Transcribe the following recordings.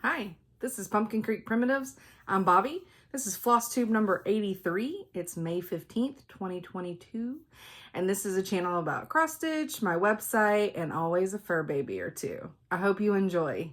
Hi, this is Pumpkin Creek Primitives. I'm Bobby. This is Flosstube number 83. It's May 15th, 2022. And this is a channel about cross stitch, my website, and always a fur baby or two. I hope you enjoy.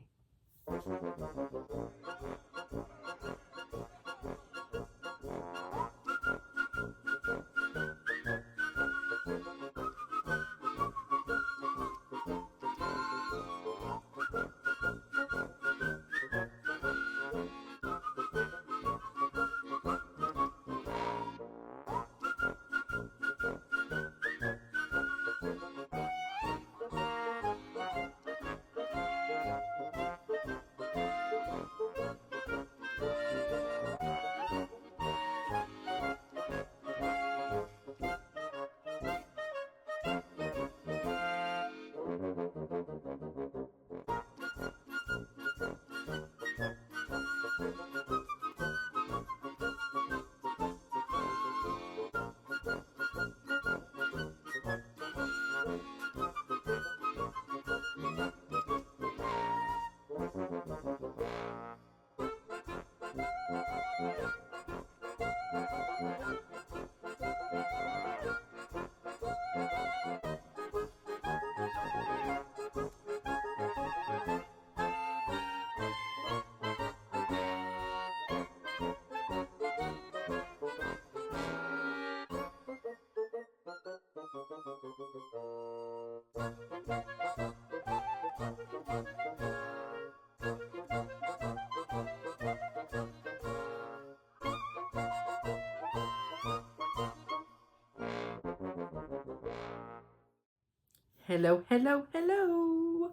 Hello, hello, hello.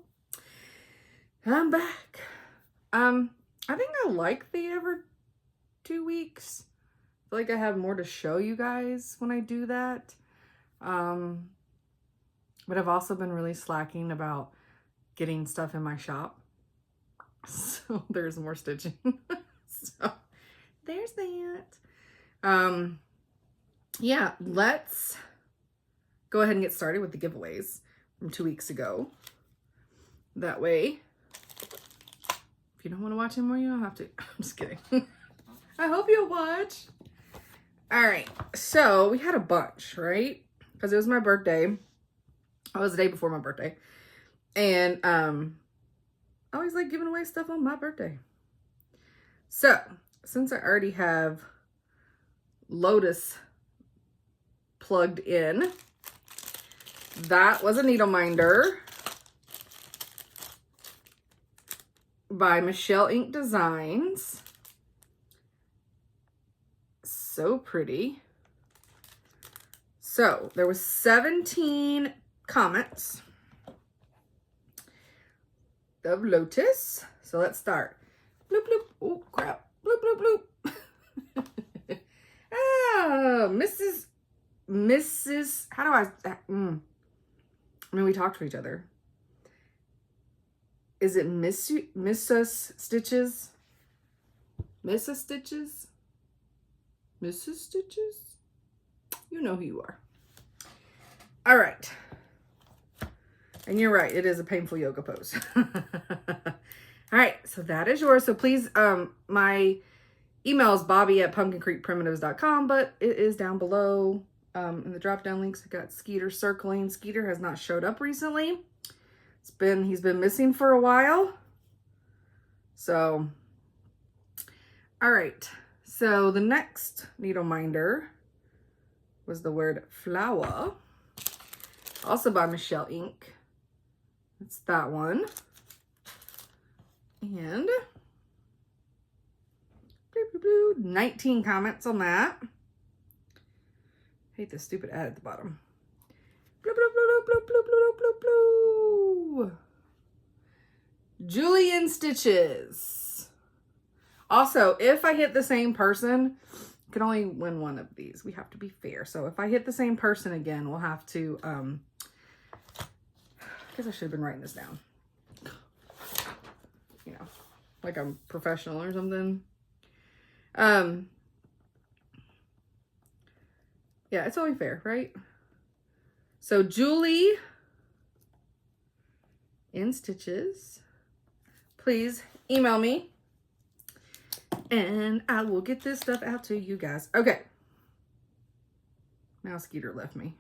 I'm back. I think I like the every 2 weeks. I feel like I have more to show you guys when I do that. But I've also been really slacking about getting stuff in my shop. So there's more stitching. So there's that. Yeah, let's go ahead and get started with the giveaways from 2 weeks ago. That way, if you don't want to watch anymore, you don't have to. I'm just kidding. I hope you'll watch. All right, so we had a bunch, right? Because it was my birthday. It was the day before my birthday. And I always like giving away stuff on my birthday. So, since I already have Lotus plugged in, that was a needle minder by Michelle Ink Designs. So pretty. So there was 17 comments of Lotus. So let's start. Bloop, bloop. Oh, crap. Bloop, bloop, bloop. Ah, Mrs. How do I mean, we talked to each other. Is it Mrs. Stitches? Mrs. Stitches? Mrs. Stitches? You know who you are. All right. And you're right. It is a painful yoga pose. All right. So that is yours. So please, my email is bobby@pumpkincreekprimitives.com, but it is down below in the drop-down links. I got Skeeter circling. Skeeter has not showed up recently. He's been missing for a while. So, all right. So the next needle minder was the word flower, also by Michelle Ink. It's that one. And 19 comments on that. Hate this stupid ad at the bottom. Bloop, bloop, bloop, bloop, bloop, bloop, bloop, bloop. Julian Stitches. Also, if I hit the same person, you can only win one of these. We have to be fair. So if I hit the same person again, we'll have to, I guess I should have been writing this down. You know, like I'm professional or something. Yeah, it's only fair, right? So Julie in Stitches, please email me and I will get this stuff out to you guys. Okay. Now Skeeter left me.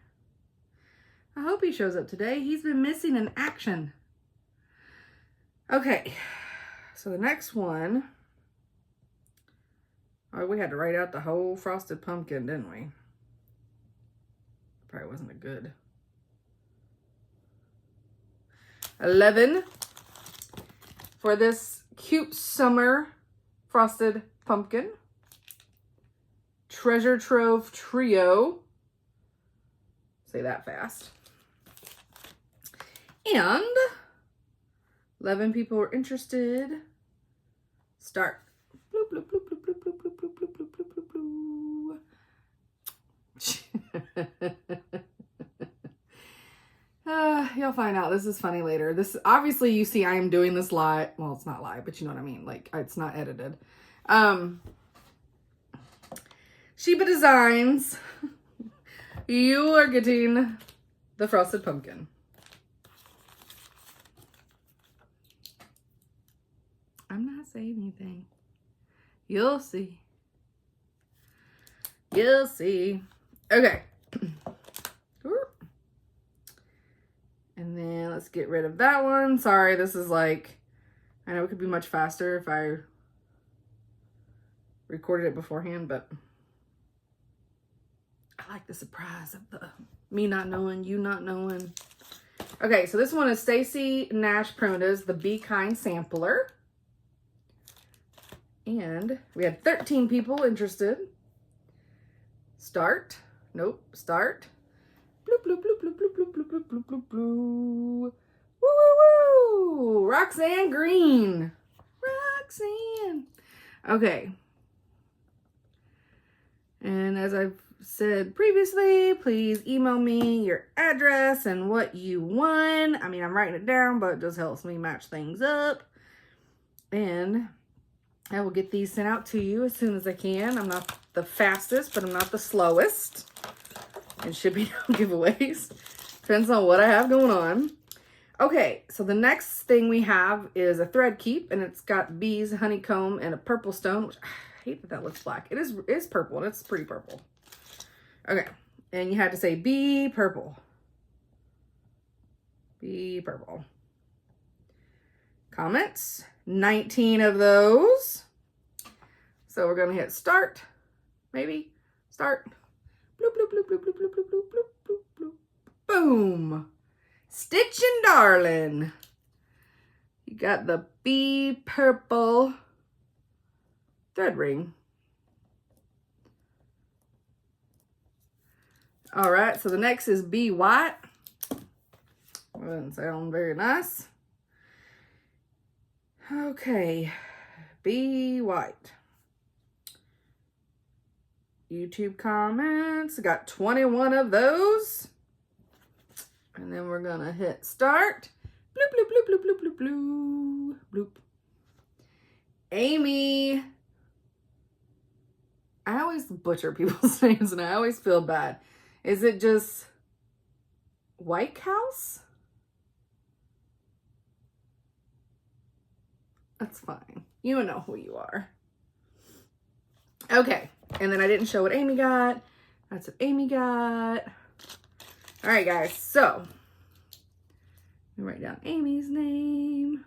I hope he shows up today. He's been missing in action. Okay. So the next one. Oh, we had to write out the whole frosted pumpkin, didn't we? Probably wasn't a good. 11 for this cute summer frosted pumpkin. Treasure Trove Trio. Say that fast. And 11 people were interested. Start. Bloop, bloop, bloop, bloop, bloop, bloop, bloop, bloop, bloop, bloop, bloop, bloop. You'll find out. This is funny later. This obviously you see I am doing this live. Well, it's not live, but you know what I mean. Like it's not edited. Shiba Designs. You are getting the frosted pumpkin. I'm not saying anything. You'll see. You'll see. Okay. And then let's get rid of that one. Sorry, this is like, I know it could be much faster if I recorded it beforehand, but I like the surprise of the me not knowing, you not knowing. Okay, so this one is Stacy Nash Prundas, the Be Kind Sampler. And we had 13 people interested. Start. Nope. Start. Bloop, bloop, bloop, bloop, bloop, bloop, bloop, bloop, bloop, bloop, bloop. Woo, woo, woo. Roxanne Green. Roxanne. Okay. And as I've said previously, please email me your address and what you won. I mean, I'm writing it down, but it just helps me match things up. And I will get these sent out to you as soon as I can. I'm not the fastest, but I'm not the slowest. And should be no giveaways. Depends on what I have going on. Okay, so the next thing we have is a thread keep, and it's got bees, honeycomb, and a purple stone, which I hate that that looks black. It is purple, and it's pretty purple. Okay, and you had to say bee purple. Bee purple. Comments, 19 of those. So we're gonna hit start, maybe, start. Bloop, bloop, bloop, bloop, bloop, bloop, bloop, bloop, bloop, bloop, bloop. Boom. Stitchin' Darling. You got the bee purple thread ring. All right, so the next is bee white. Doesn't sound very nice. Okay, bee white. YouTube comments. I got 21 of those. And then we're gonna hit start. Bloop, bloop, bloop, bloop, bloop, bloop, bloop, bloop. Amy. I always butcher people's names and I always feel bad. Is it just White House? That's fine. You know who you are. Okay. And then I didn't show what Amy got. That's what Amy got. All right, guys. So, let me write down Amy's name.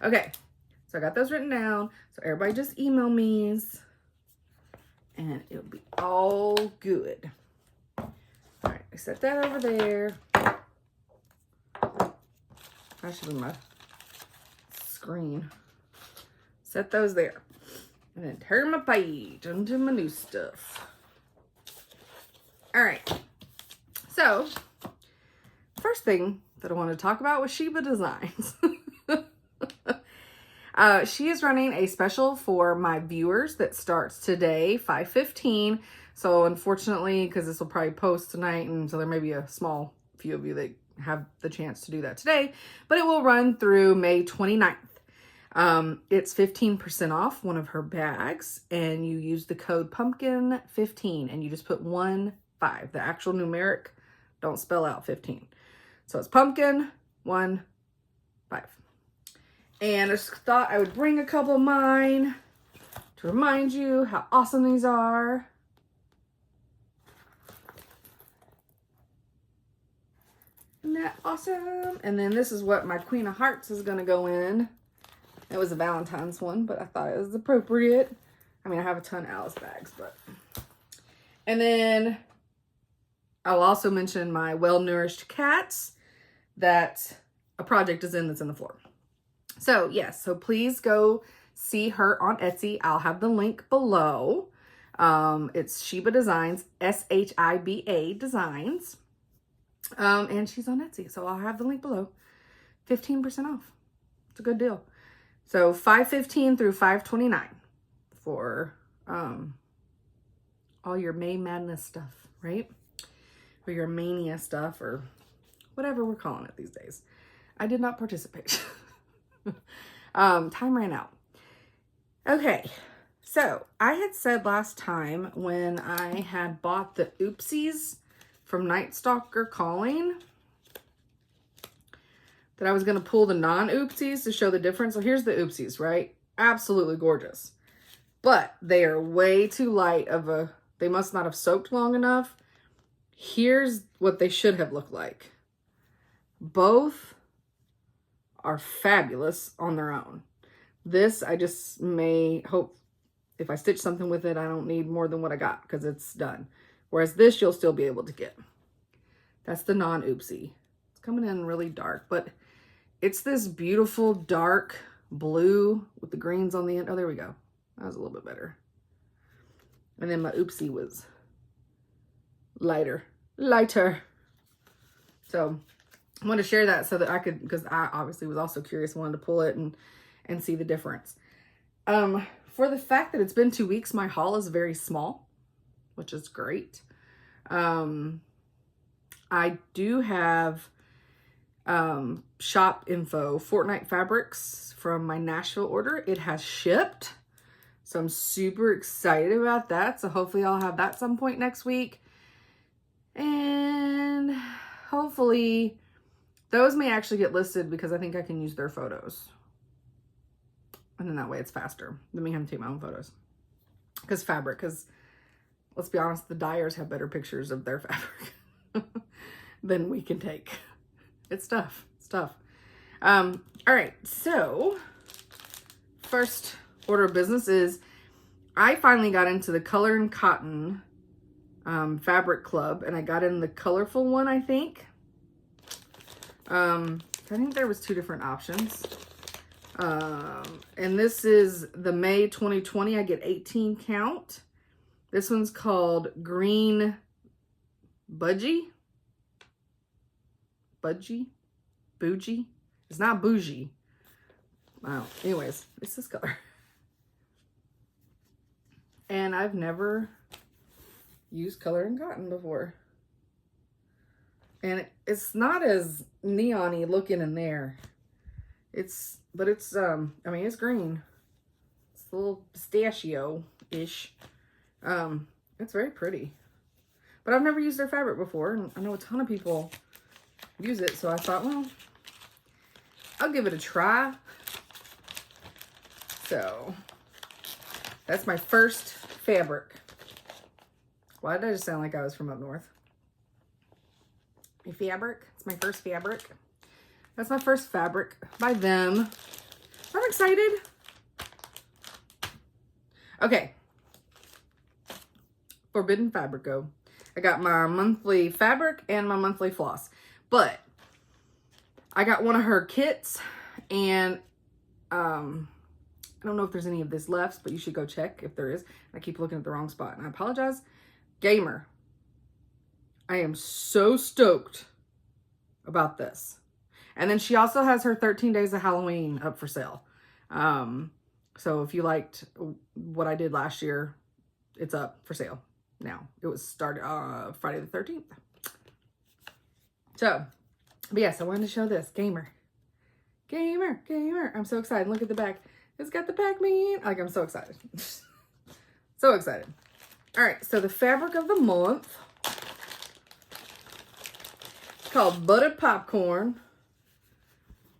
Okay. So, I got those written down. So, everybody just email me. And it'll be all good. All right. I set that over there. That should be my screen. Set those there. And then turn my page into my new stuff. All right. So, first thing that I want to talk about was Shiba Designs. She is running a special for my viewers that starts today, 5/15. So, unfortunately, because this will probably post tonight, and so there may be a small few of you that have the chance to do that today, but it will run through May 29th. It's 15% off one of her bags, and you use the code pumpkin15, and you just put 15, the actual numeric. don't spell out 15. So it's pumpkin, 1, 5. And I just thought I would bring a couple of mine to remind you how awesome these are. Isn't that awesome? And then this is what my Queen of Hearts is going to go in. It was a Valentine's one, but I thought it was appropriate. I mean, I have a ton of Alice bags, but... And then I'll also mention my well-nourished cats that a project is in that's in the floor. So, yes. So, please go see her on Etsy. I'll have the link below. It's Shiba Designs, S-H-I-B-A Designs. And she's on Etsy. So, I'll have the link below. 15% off. It's a good deal. So, $5.15 through $5.29 for all your May Madness stuff, right? Or your mania stuff, or whatever we're calling it these days. I did not participate. Time ran out. Okay, so I had said last time when I had bought the Oopsies from Night Stalker Calling that I was going to pull the non-Oopsies to show the difference. So here's the Oopsies, right? Absolutely gorgeous. But they are way too light of a... They must not have soaked long enough. Here's what they should have looked like. Both are fabulous on their own. This, I just may hope if I stitch something with it, I don't need more than what I got because it's done. Whereas this, you'll still be able to get. That's the non-Oopsie. It's coming in really dark, but it's this beautiful dark blue with the greens on the end. Oh, there we go. That was a little bit better. And then my Oopsie was lighter. So I want to share that so that I could, because I obviously was also curious, wanted to pull it and see the difference. For the fact that it's been 2 weeks, my haul is very small, which is great. I do have shop info, Fortnite fabrics from my Nashville order. It has shipped. So I'm super excited about that. So hopefully I'll have that some point next week. And hopefully those may actually get listed because I think I can use their photos. And then that way it's faster than me having to take my own photos. Because let's be honest, the dyers have better pictures of their fabric than we can take. It's tough. It's tough. All right. So first order of business is I finally got into the Color and Cotton fabric club, and I got in the colorful one, I think. I think there was 2 different options. And this is the May 2020. I get 18 count. This one's called Green Bougie. Bougie. It's not bougie. Wow. Anyways, it's this color. And I've never used Color and Cotton before. And it's not as neon-y looking in there. But it's, I mean, it's green. It's a little pistachio-ish. It's very pretty. But I've never used their fabric before, and I know a ton of people use it, so I thought, well, I'll give it a try. So, that's my first fabric. Why did I just sound like I was from up north? A fabric. It's my first fabric. That's my first fabric by them. I'm excited. Okay. Forbidden Fabric Go. I got my monthly fabric and my monthly floss. But I got one of her kits, and I don't know if there's any of this left, but you should go check if there is. I keep looking at the wrong spot, and I apologize. Gamer. I am so stoked about this. And then she also has her 13 Days of Halloween up for sale. So if you liked what I did last year, it's up for sale now. It was started Friday the 13th. So, but yes, I wanted to show this. Gamer. I'm so excited. Look at the back. It's got the Pac-Man. Like, I'm so excited. So excited. All right, so the fabric of the month called Buttered Popcorn.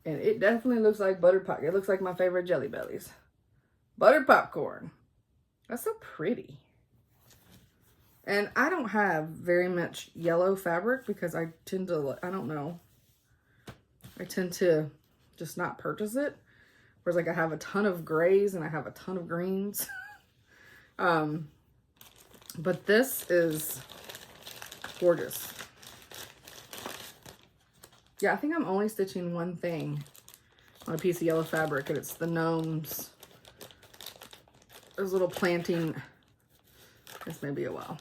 And it definitely looks like buttered popcorn. It looks like my favorite Jelly Bellies. Buttered popcorn. That's so pretty. And I don't have very much yellow fabric because I tend to, I don't know. I tend to just not purchase it. Whereas like I have a ton of grays and I have a ton of greens. But this is gorgeous. Yeah, I think I'm only stitching one thing on a piece of yellow fabric, and it's the Gnomes. Those little planting. This may be a while.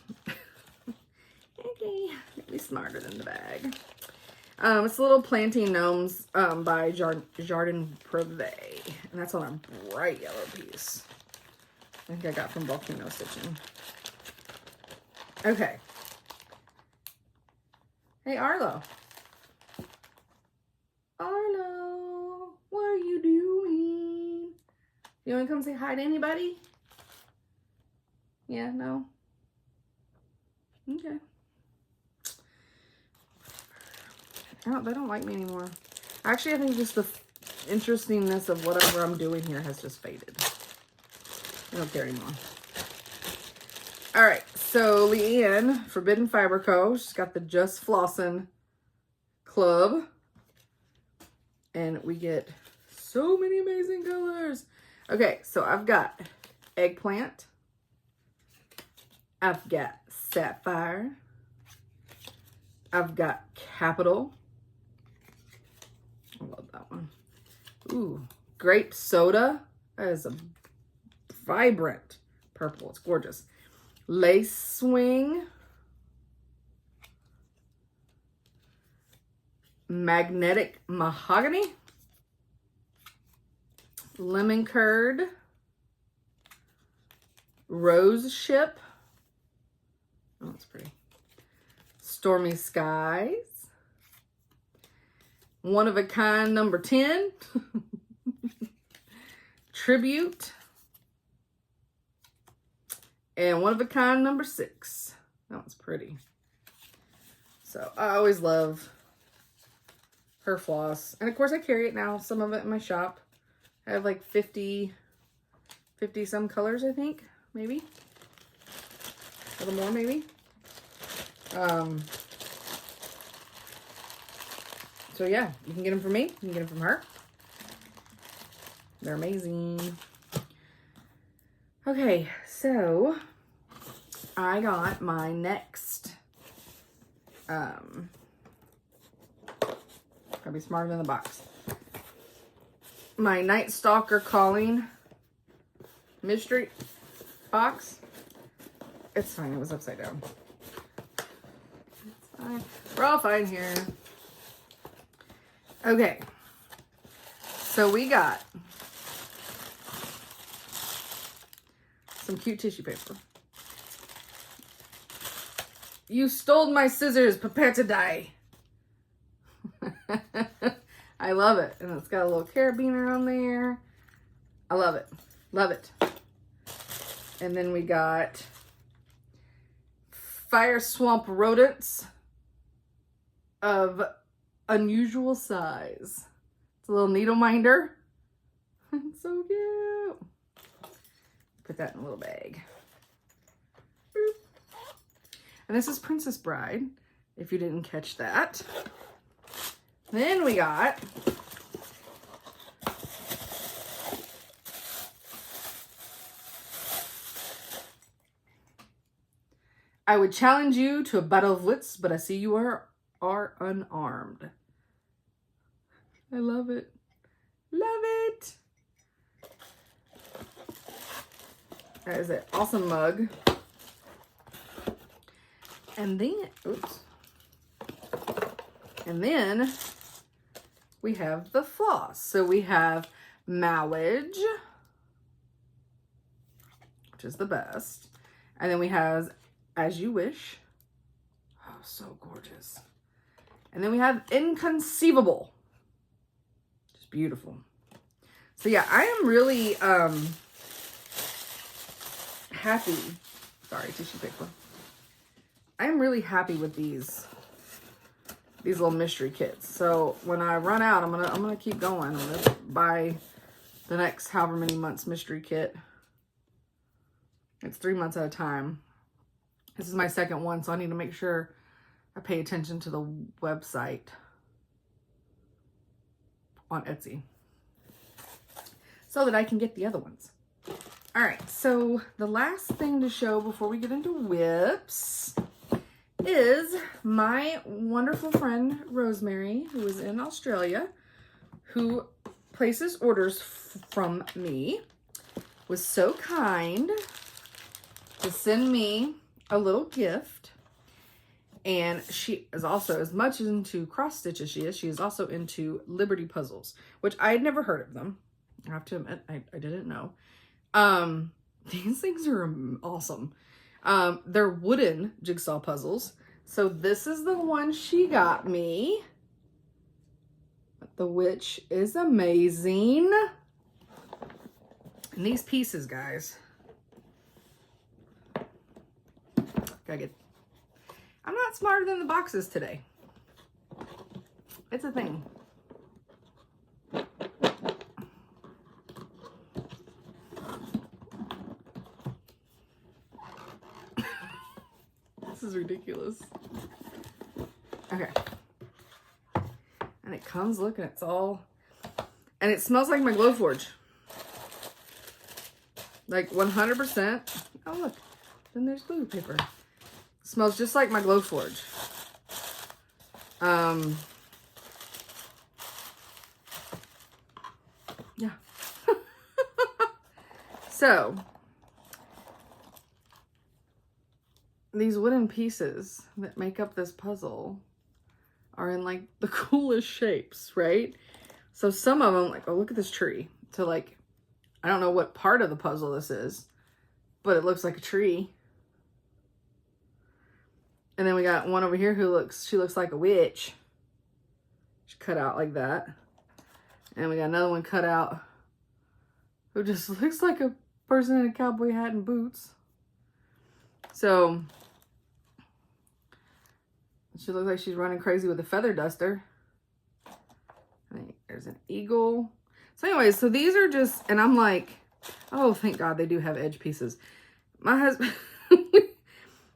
Okay, maybe smarter than the bag. It's little planting Gnomes by Jardin Privé, and that's on a bright yellow piece. I think I got from Volcano Stitching. Okay. Hey, Arlo. Arlo, what are you doing? You want to come say hi to anybody? Yeah, no? Okay. They don't like me anymore. Actually, I think just the interestingness of whatever I'm doing here has just faded. I don't care anymore. All right, so Leanne, Forbidden Fiber Co. She's got the Just Flossin' Club. And we get so many amazing colors. Okay, so I've got Eggplant. I've got Sapphire. I've got Capital. I love that one. Ooh, Grape Soda. That is a vibrant purple. It's gorgeous. Lace Swing. Magnetic Mahogany. Lemon Curd. Rose Ship. Oh, that's pretty. Stormy Skies. One of a Kind number 10. Tribute. And One of a Kind number 6. That one's pretty. So I always love her floss. And of course I carry it now, some of it in my shop. I have like 50 some colors, I think, maybe. A little more, maybe. So yeah, you can get them from me. You can get them from her. They're amazing. Okay, so I got my next, gotta be smarter than the box. My Night Stalker Calling mystery box. It's fine, it was upside down. It's fine. We're all fine here. Okay. So we got some cute tissue paper. You stole my scissors, prepare to die. I love it. And it's got a little carabiner on there. I love it. Love it. And then we got Fire Swamp Rodents of unusual size. It's a little needle minder. It's so cute. Put that in a little bag. Boop. And this is Princess Bride, if you didn't catch that. Then we got I would challenge you to a battle of wits, but I see you are unarmed. I love it. Love it. That is an awesome mug. And then, oops. And then we have the floss. So we have Mowage, which is the best. And then we have As You Wish. Oh, so gorgeous. And then we have Inconceivable. Just beautiful. So yeah, I am really happy. Sorry, tissue paper. I am really happy with these these little mystery kits. So when I run out, I'm gonna keep going. I'm gonna buy the next however many months mystery kit. It's 3 months at a time. This is my second one, so I need to make sure I pay attention to the website on Etsy so that I can get the other ones. All right, so the last thing to show before we get into whips is my wonderful friend Rosemary, who is in Australia, who places orders from me, was so kind to send me a little gift. And she is also, as much into cross stitch as she is also into Liberty puzzles, which I had never heard of them. I have to admit, I didn't know. These things are awesome. They're wooden jigsaw puzzles. So this is the one she got me, which is amazing. And these pieces, guys, I'm not smarter than the boxes today. It's a thing. This is ridiculous. Okay. And it comes, look, and it's all, and it smells like my Glowforge. Like 100%. Oh, look. Then there's glue paper. It smells just like my Glowforge. Yeah. So, these wooden pieces that make up this puzzle are in like the coolest shapes, right? So some of them, like, oh, look at this tree. So like, I don't know what part of the puzzle this is, but it looks like a tree. And then we got one over here who she looks like a witch. She's cut out like that. And we got another one cut out who just looks like a person in a cowboy hat and boots. So she looks like she's running crazy with a feather duster. There's an eagle. So anyways, so these are just, and I'm like, oh, thank God they do have edge pieces. My husband,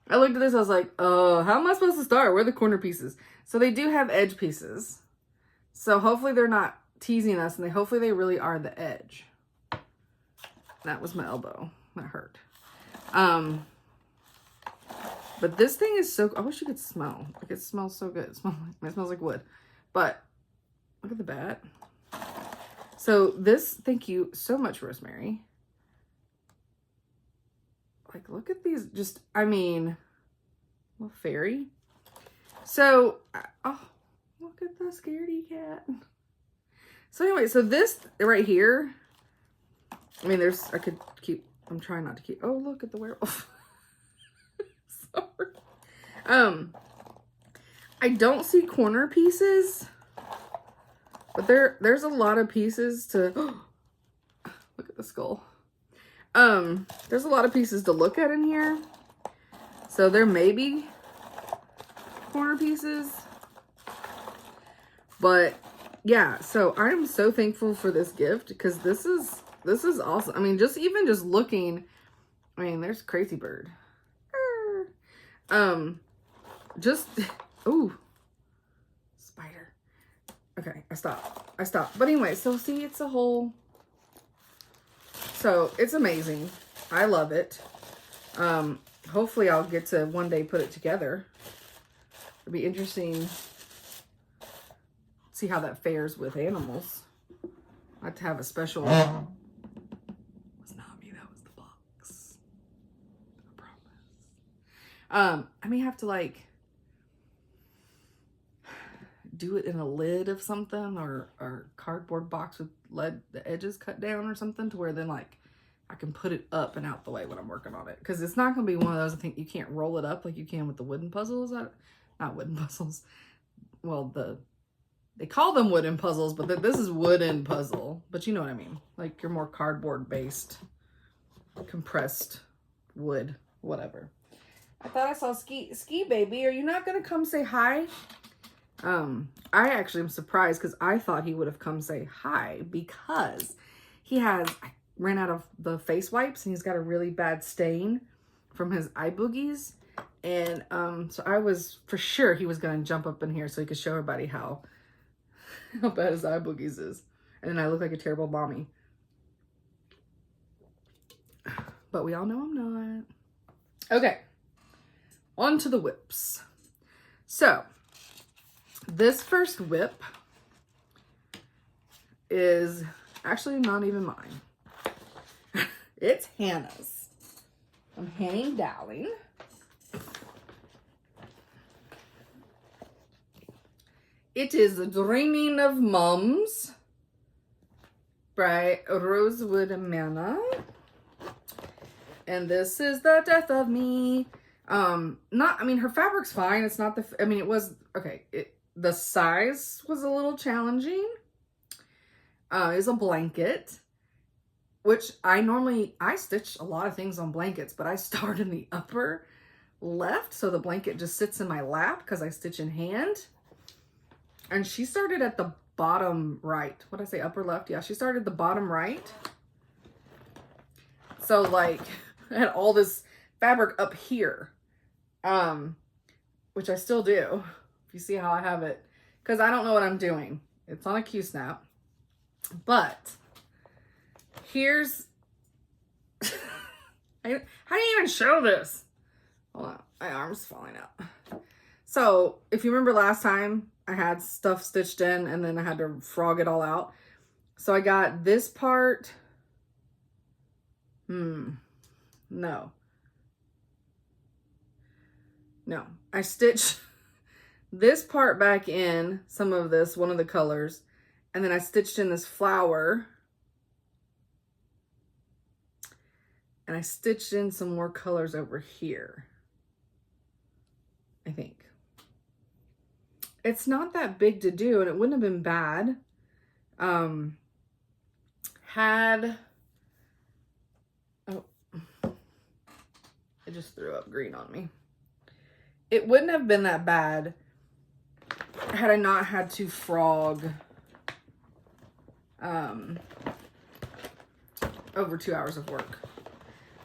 I looked at this, I was like, oh, how am I supposed to start? Where are the corner pieces? So they do have edge pieces. So hopefully they're not teasing us, and hopefully they really are the edge. That was my elbow. That hurt. But this thing is so, I wish you could smell. Like, it smells so good. It smells like wood. But look at the bat. So this, thank you so much, Rosemary. Like, look at these, just, I mean, little fairy. So, oh, look at the scaredy cat. So anyway, so this right here, I mean, I could keep, I'm trying not to keep, oh, look at the werewolf. Sorry. I don't see corner pieces, but there's a lot of pieces to, look at the skull. There's a lot of pieces to look at in here. So there may be corner pieces, but yeah, so I'm so thankful for this gift because this is awesome. I mean, just looking, I mean, there's Crazy Bird. Just, ooh, spider. Okay, I stopped. But anyway, so see, it's a whole, so it's amazing. I love it. Hopefully I'll get to one day put it together. It'll be interesting to see how that fares with animals. I have to have a special, it was not me, that was the box. I promise. I may have to like do it in a lid of something or cardboard box with the edges cut down or something to where then like I can put it up and out the way when I'm working on it. Because it's not going to be one of those, I think you can't roll it up like you can with the wooden puzzles. Not wooden puzzles. Well, they call them wooden puzzles, but this is wooden puzzle. But you know what I mean. Like your more cardboard based, compressed wood, whatever. I thought I saw Ski Baby. Are you not going to come say hi? I actually am surprised because I thought he would have come say hi, because I ran out of the face wipes and he's got a really bad stain from his eye boogies. And so I was for sure he was going to jump up in here so he could show everybody how bad his eye boogies is. And then I look like a terrible mommy. But we all know I'm not. Okay. On to the whips. So, this first whip is actually not even mine. It's Hannah's. I'm Hanny Dowling. It is Dreaming of Mums by Rosewood and Manor. And this is The Death of Me. Her fabric's fine. It's not it was, okay. The size was a little challenging. It was a blanket, which I stitch a lot of things on blankets, but I start in the upper left. So the blanket just sits in my lap because I stitch in hand. And she started at the bottom right. What did I say, upper left? Yeah, she started the bottom right. So like, I had all this fabric up here, which I still do. If you see how I have it, because I don't know what I'm doing. It's on a Q-snap, but here's, how do you even show this? Hold on, my arm's falling out. So if you remember last time, I had stuff stitched in and then I had to frog it all out. So I got this part. No. I stitched this part back in, some of this, one of the colors, and then I stitched in this flower. And I stitched in some more colors over here, I think. It's not that big to do, and it wouldn't have been bad. It just threw up green on me. It wouldn't have been that bad had I not had to frog over 2 hours of work.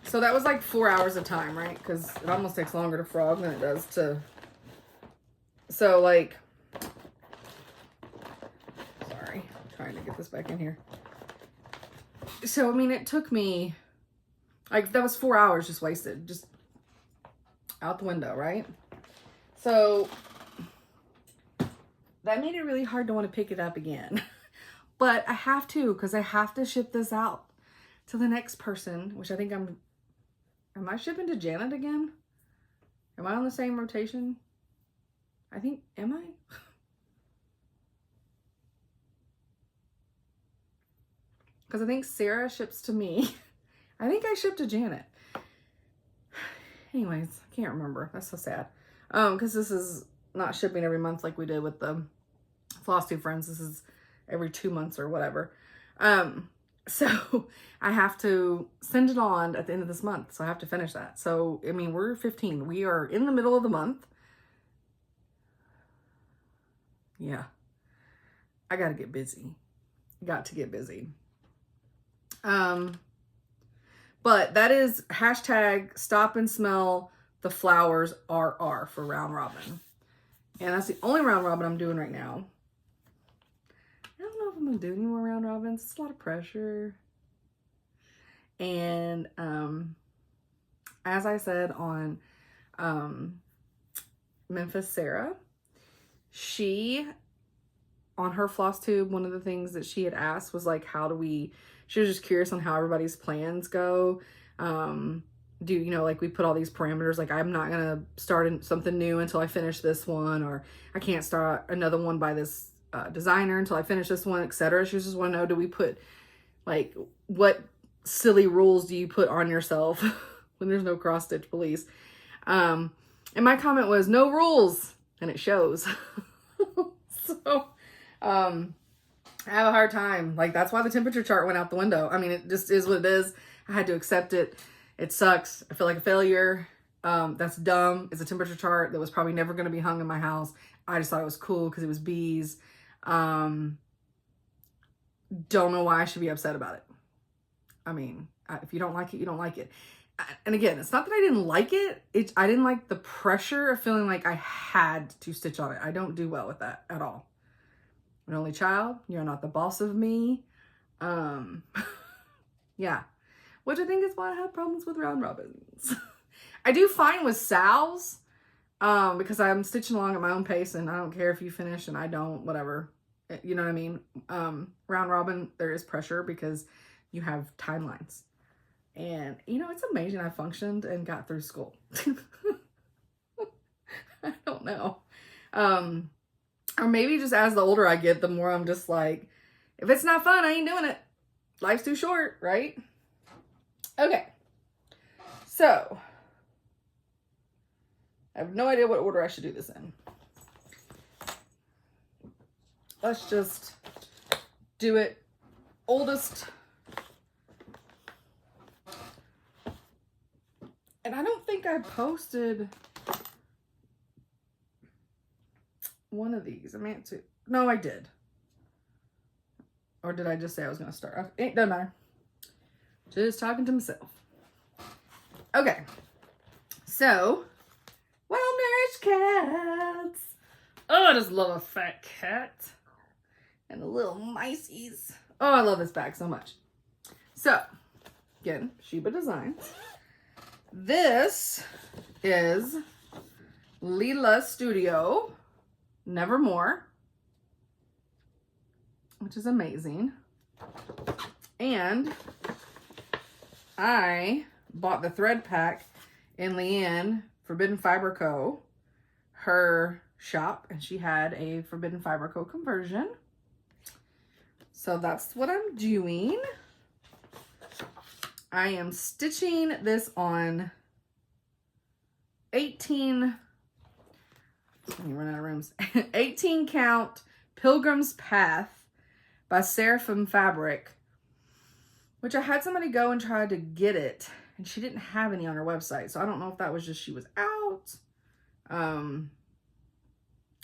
So that was like 4 hours of time, right? Because it almost takes longer to frog than it does to... So like... Sorry, I'm trying to get this back in here. So, I mean, it took me... Like, that was 4 hours just wasted. Just out the window, right? So, that made it really hard to want to pick it up again. But I have to, because I have to ship this out to the next person, which I think am I shipping to Janet again? Am I on the same rotation? I think, am I? Because I think Sarah ships to me. I think I shipped to Janet. Anyways, I can't remember. That's so sad. Because this is not shipping every month like we did with the Flosstube friends. This is every 2 months or whatever. So I have to send it on at the end of this month. So I have to finish that. So, I mean, we're 15. We are in the middle of the month. Yeah. I got to get busy. Got to get busy. But that is hashtag stop and smell the flowers RR for round robin. And that's the only round robin I'm doing right now. I don't know if I'm gonna do any more round robins. It's a lot of pressure. And as I said on Memphis Sarah, she on her Flosstube, one of the things that she had asked was like, she was just curious on how everybody's plans go. Like we put all these parameters, like I'm not gonna start something new until I finish this one, or I can't start another one by this designer until I finish this one, etc. She just want to know, do we put, like, what silly rules do you put on yourself when there's no cross stitch police? And my comment was no rules, and it shows. So I have a hard time. Like, that's why the temperature chart went out the window. I mean, it just is what it is. I had to accept it. It sucks. I feel like a failure. That's dumb. It's a temperature chart that was probably never going to be hung in my house. I just thought it was cool because it was bees. Don't know why I should be upset about it. I mean, if you don't like it, you don't like it. And again, it's not that I didn't like it. I didn't like the pressure of feeling like I had to stitch on it. I don't do well with that at all. I'm an only child. You're not the boss of me. Yeah. Which I think is why I have problems with round robins. I do fine with Sal's, because I'm stitching along at my own pace and I don't care if you finish and I don't, whatever. You know what I mean? Round robin, there is pressure because you have timelines. And, you know, it's amazing I functioned and got through school. I don't know. Or maybe just as the older I get, the more I'm just like, if it's not fun, I ain't doing it. Life's too short, right? Okay. So, I have no idea what order I should do this in. Let's just do it oldest. And I don't think I posted one of these. I meant to. No, I did. Or did I just say I was going to start? It doesn't matter. Just talking to myself. Okay. So, well-nourished cats. Oh, I just love a fat cat. And the little miceys. Oh, I love this bag so much. So, again, Shiba Designs. This is Leela Studio Nevermore, which is amazing. And I bought the thread pack in Leanne Forbidden Fiber Co. her shop, and she had a Forbidden Fiber Co. conversion. So that's what I'm doing. I am stitching this on 18, let me run out of rooms, 18 count Pilgrim's Path by Seraphim Fabric, which I had somebody go and try to get it, and she didn't have any on her website. So I don't know if that was just she was out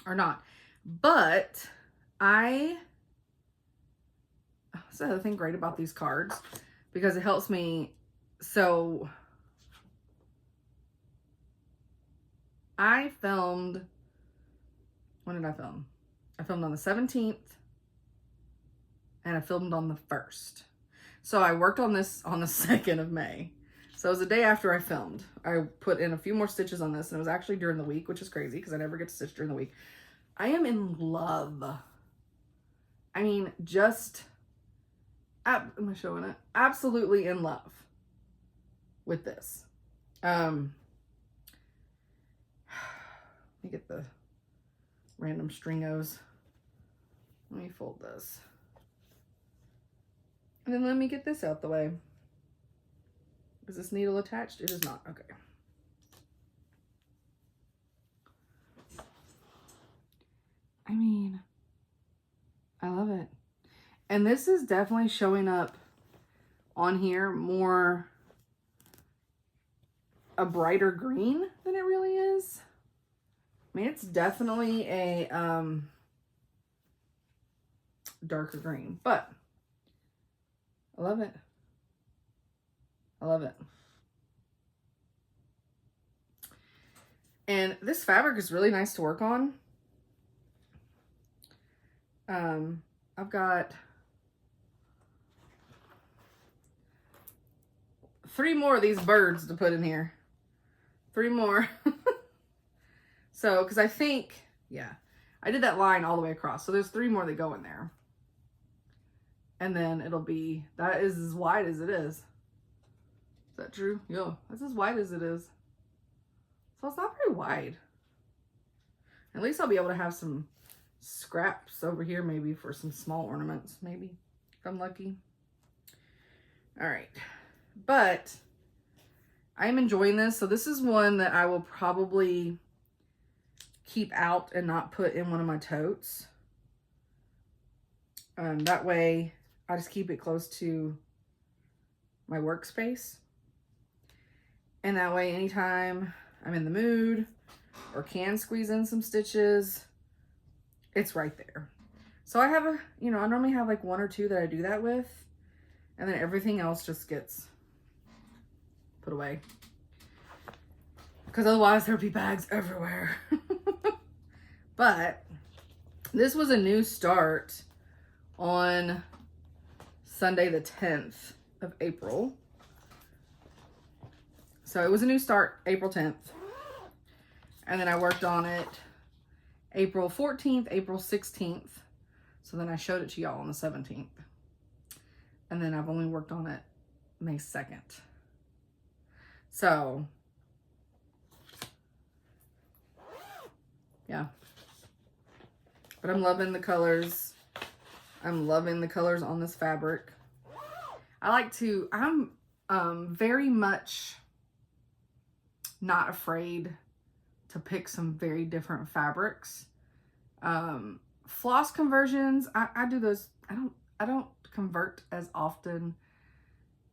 or not. But that's the other thing great about these cards, because it helps me. So I filmed, when did I film? I filmed on the 17th and I filmed on the 1st. So I worked on this on the 2nd of May. So it was the day after I filmed. I put in a few more stitches on this, and it was actually during the week, which is crazy because I never get to stitch during the week. I am in love. I mean, just, am I showing it? Absolutely in love with this. Let me get the random stringos. Let me fold this. And then let me get this out the way. Is this needle attached? It is not. Okay. I mean, I love it. And this is definitely showing up on here more a brighter green than it really is. I mean, it's definitely a darker green, but I love it. I love it. And this fabric is really nice to work on. I've got 3 more of these birds to put in here. 3 more. So, because I think, yeah, I did that line all the way across. So there's 3 more that go in there. And then it'll be, that is as wide as it is. Is that true? Yeah, that's as wide as it is. So it's not very wide. At least I'll be able to have some scraps over here maybe for some small ornaments, maybe, if I'm lucky. All right. But I'm enjoying this. So this is one that I will probably keep out and not put in one of my totes. That way I just keep it close to my workspace. And that way anytime I'm in the mood or can squeeze in some stitches, it's right there. So I have I normally have like 1 or 2 that I do that with, and then everything else just gets put away. Because otherwise there'll be bags everywhere. But this was a new start on Sunday the 10th of April. So it was a new start April 10th. And then I worked on it April 14th, April 16th. So then I showed it to y'all on the 17th. And then I've only worked on it May 2nd. So, yeah. But I'm loving the colors. I'm loving the colors on this fabric. I'm very much not afraid to pick some very different fabrics. Floss conversions, I do those. I don't convert as often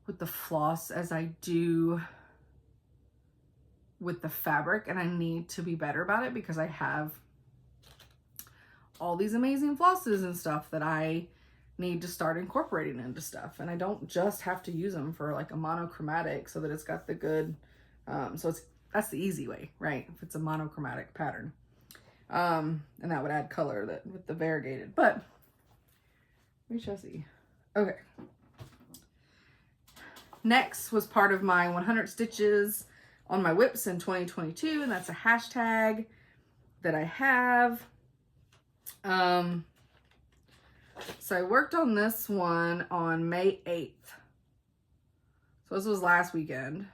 with the floss as I do with the fabric, and I need to be better about it because I have all these amazing flosses and stuff that I need to start incorporating into stuff, and I don't just have to use them for like a monochromatic so that it's got the good that's the easy way, right? If it's a monochromatic pattern. And that would add color with the variegated. But we shall see. Okay. Next was part of my 100 stitches on my whips in 2022, and that's a hashtag that I have. So I worked on this one on May 8th. So this was last weekend.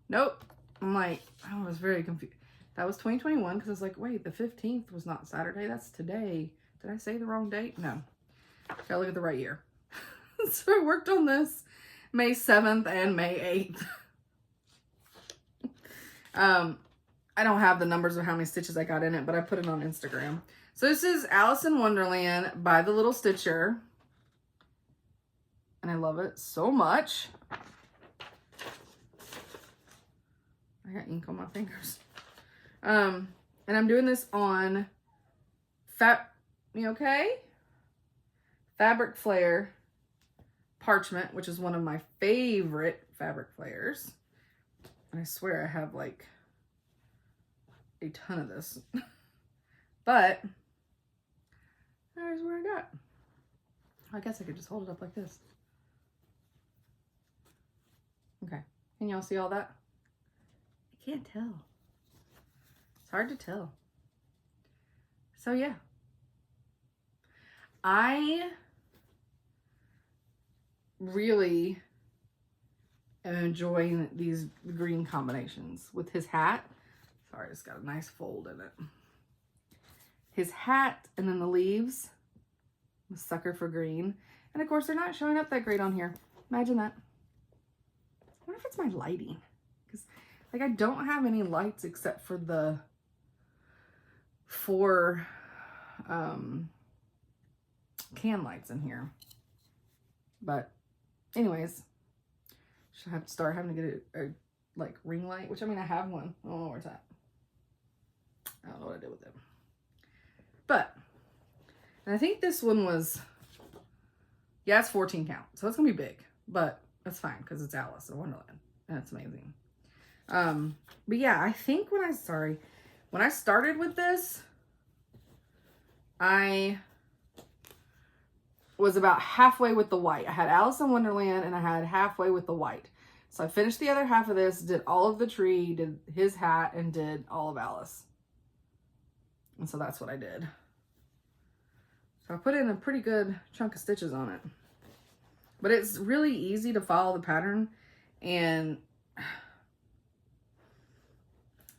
Nope. I'm like, I was very confused. That was 2021 because I was like, wait, the 15th was not Saturday. That's today. Did I say the wrong date? No. Gotta look at the right year. So I worked on this May 7th and May 8th. I don't have the numbers of how many stitches I got in it, but I put it on Instagram. So this is Alice in Wonderland by the Little Stitcher. And I love it so much. I got ink on my fingers. And I'm doing this on Fabric Flare Parchment, which is one of my favorite fabric flares. And I swear I have like a ton of this. But there's where I got. I guess I could just hold it up like this. Okay. Can y'all see all that? I can't tell. It's hard to tell. So yeah. I really am enjoying these green combinations with his hat. Sorry, it's got a nice fold in it. His hat and then the leaves. I'm a sucker for green. And of course, they're not showing up that great on here. Imagine that. I wonder if it's my lighting. Because like I don't have any lights except for the 4 can lights in here. But anyways, should have to start having to get a like ring light, which I mean I have one. I don't know where it's at. I don't know what I did with it. But and I think this one was, yeah, it's 14 count. So it's gonna be big, but that's fine because it's Alice in Wonderland and it's amazing. But yeah, I think when I started with this, I was about halfway with the white. I had Alice in Wonderland and I had halfway with the white. So I finished the other half of this, did all of the tree, did his hat, and did all of Alice. And so that's what I did. So I put in a pretty good chunk of stitches on it. But it's really easy to follow the pattern, and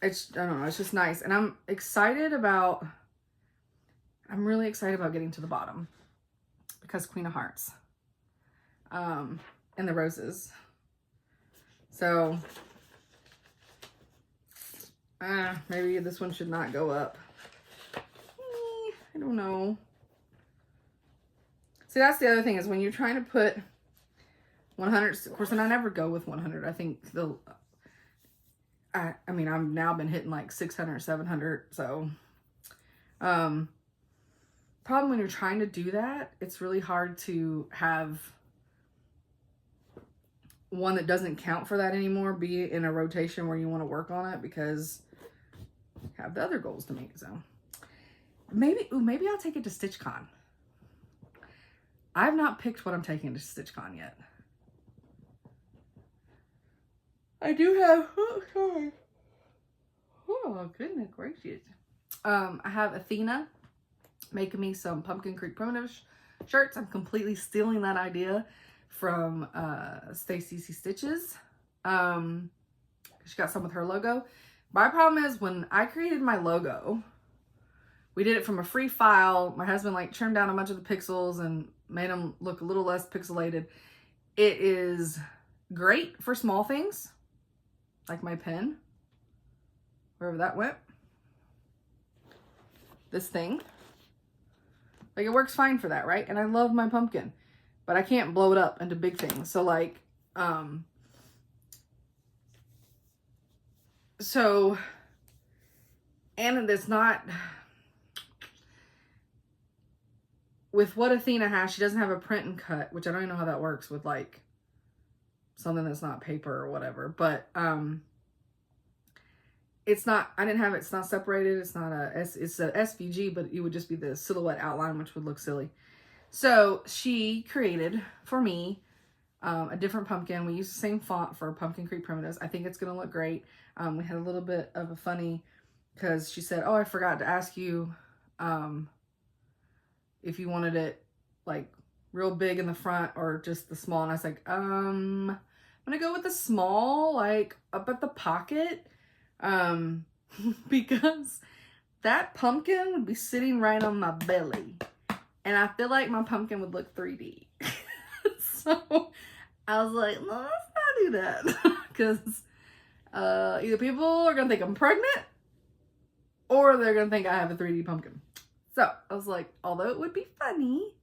it's, I don't know, it's just nice. And I'm really excited about getting to the bottom because Queen of Hearts and the roses. So maybe this one should not go up. I don't know. See, that's the other thing is when you're trying to put 100, of course, and I never go with 100. I think I mean, I've now been hitting like 600, 700. So, problem when you're trying to do that, it's really hard to have one that doesn't count for that anymore be in a rotation where you want to work on it, because you have the other goals to meet. So maybe I'll take it to StitchCon. I've not picked what I'm taking to StitchCon yet. I do have, oh, sorry. Oh, goodness gracious. I have Athena making me some Pumpkin Creek Primitive shirts. I'm completely stealing that idea from Stacy C. Stitches. She got some with her logo. My problem is, when I created my logo, we did it from a free file. My husband like trimmed down a bunch of the pixels and made them look a little less pixelated. It is great for small things, like my pen, wherever that went. This thing. Like, it works fine for that, right? And I love my pumpkin, but I can't blow it up into big things. So like, and it's not, with what Athena has, she doesn't have a print and cut, which I don't even know how that works with like something that's not paper or whatever, but it's not, I didn't have it, it's not separated, it's not it's a SVG, but it would just be the silhouette outline, which would look silly. So she created for me a different pumpkin. We used the same font for Pumpkin Creek Primitives. I think it's gonna look great. We had a little bit of a funny, because she said, oh, I forgot to ask you if you wanted it like real big in the front or just the small. And I was like, I'm gonna go with the small, like up at the pocket, because that pumpkin would be sitting right on my belly, and I feel like my pumpkin would look 3D. So I was like, no, let's not do that, because either people are gonna think I'm pregnant, or they're gonna think I have a 3D pumpkin. So I was like, although it would be funny,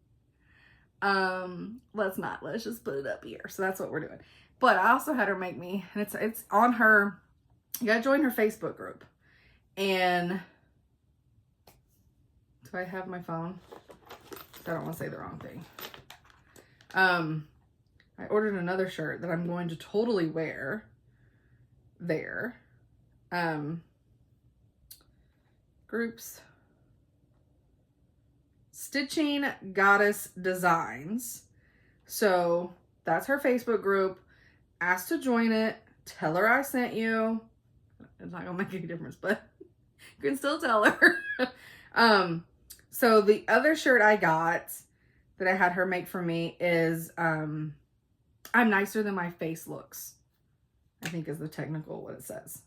let's just put it up here. So that's what we're doing. But I also had her make me, and it's on her, you gotta join her Facebook group. And do I have my phone? I don't want to say the wrong thing. I ordered another shirt that I'm going to totally wear there. Groups. Stitching Goddess Designs. So that's her Facebook group. Ask to join it. Tell her I sent you. It's not gonna make any difference, but you can still tell her. So the other shirt I got that I had her make for me is I'm nicer than my face looks, I think is the technical what it says.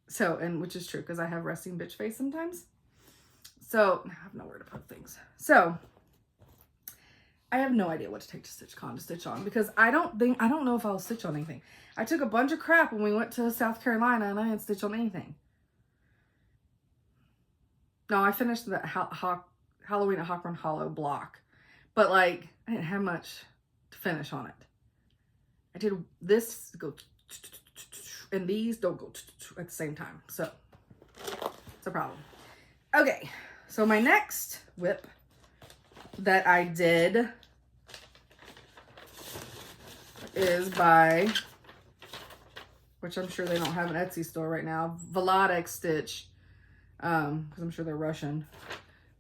So, and which is true, because I have resting bitch face sometimes. So I have nowhere to put things. So I have no idea what to take to StitchCon to stitch on, because I don't know if I'll stitch on anything. I took a bunch of crap when we went to South Carolina and I didn't stitch on anything. No, I finished the Halloween at Hawk Run Hollow block, but like I didn't have much to finish on it. I did this go and these don't go at the same time, so it's a problem. Okay, so my next whip that I did is by, which I'm sure they don't have an Etsy store right now, Vladex Stitch, because I'm sure they're Russian.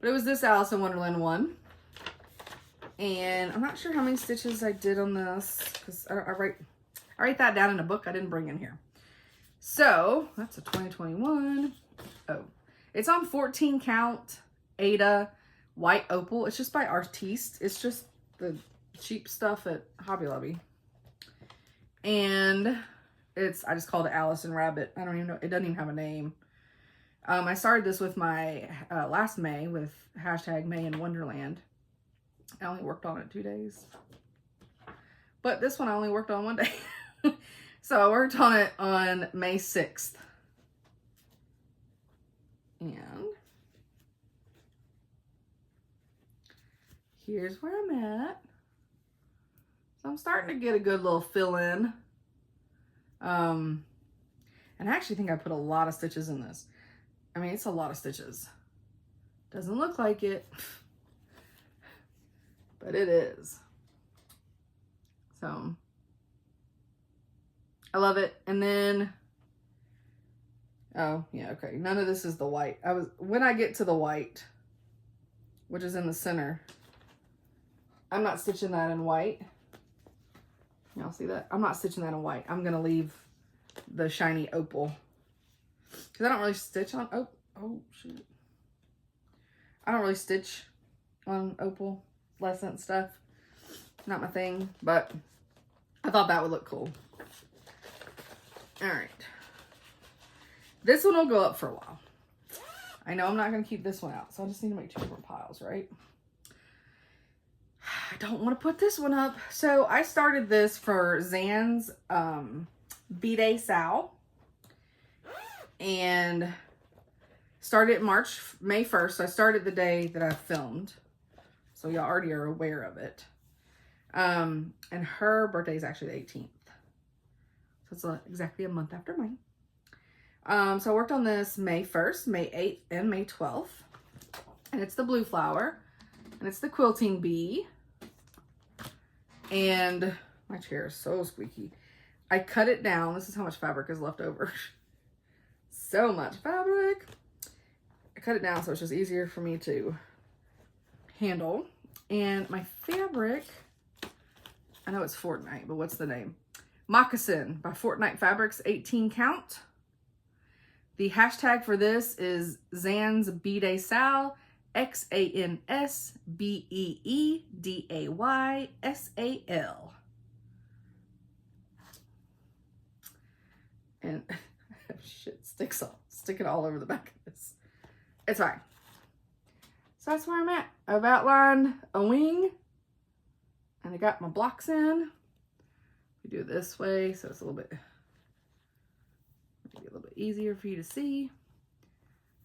But it was this Alice in Wonderland one. And I'm not sure how many stitches I did on this, because I write that down in a book I didn't bring in here. So that's a 2021. Oh, it's on 14 count Ada white opal. It's just by Artiste. It's just the cheap stuff at Hobby Lobby. And I just called it Alice and Rabbit. I don't even know. It doesn't even have a name. I started this with my last May with hashtag May in Wonderland. I only worked on it 2 days. But this one I only worked on 1 day. So I worked on it on May 6th. And here's where I'm at. So I'm starting to get a good little fill in. And I actually think I put a lot of stitches in this. I mean, it's a lot of stitches. Doesn't look like it, but it is. So I love it. And then, oh yeah, okay. None of this is the white. When I get to the white, which is in the center, I'm not stitching that in white. Y'all see that? I'm not stitching that in white. I'm gonna leave the shiny opal. Because I don't really stitch on, oh shoot. I don't really stitch on opal lescent stuff. Not my thing, but I thought that would look cool. All right. This one will go up for a while. I know I'm not going to keep this one out, so I just need to make 2 different piles, right? I don't want to put this one up. So I started this for Zan's B-Day Sal. And started May 1st. So I started the day that I filmed. So y'all already are aware of it. And her birthday is actually the 18th. So it's exactly a month after mine. So I worked on this May 1st, May 8th, and May 12th. And it's the blue flower. And it's the quilting bee. And my chair is so squeaky. I cut it down. This is how much fabric is left over. So much fabric. I cut it down so it's just easier for me to handle. And my fabric, I know it's Fortnite, but what's the name? Moccasin by Fortnite Fabrics, 18 count. The hashtag for this is Zan's B-Day Sal, XANSBEEDAYSAL. And shit sticking all over the back of this. It's fine. So that's where I'm at. I've outlined a wing and I got my blocks in. We do it this way so it's a little bit easier for you to see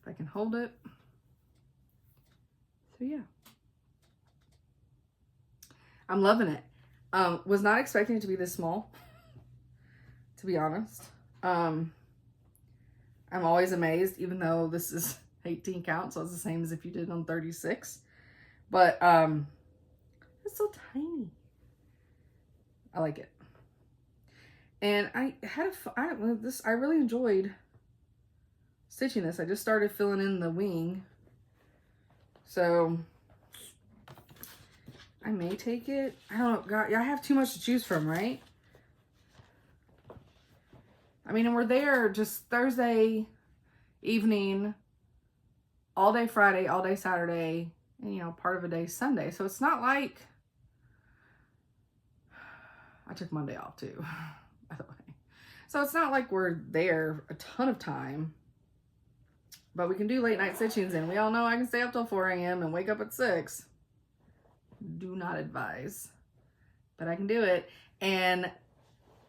if I can hold it. So yeah, I'm loving it. Was not expecting it to be this small, to be honest. I'm always amazed, even though this is 18 count, so it's the same as if you did on 36. But it's so tiny. I like it. And I really enjoyed stitching this. I just started filling in the wing. So I may take it. I don't know. God, I have too much to choose from, right? I mean, and we're there just Thursday evening, all day Friday, all day Saturday, and, you know, part of a day Sunday. So it's not like I took Monday off too, by the way. So it's not like we're there a ton of time, but we can do late night stitchings, and we all know I can stay up till 4 a.m. and wake up at 6. Do not advise, but I can do it. And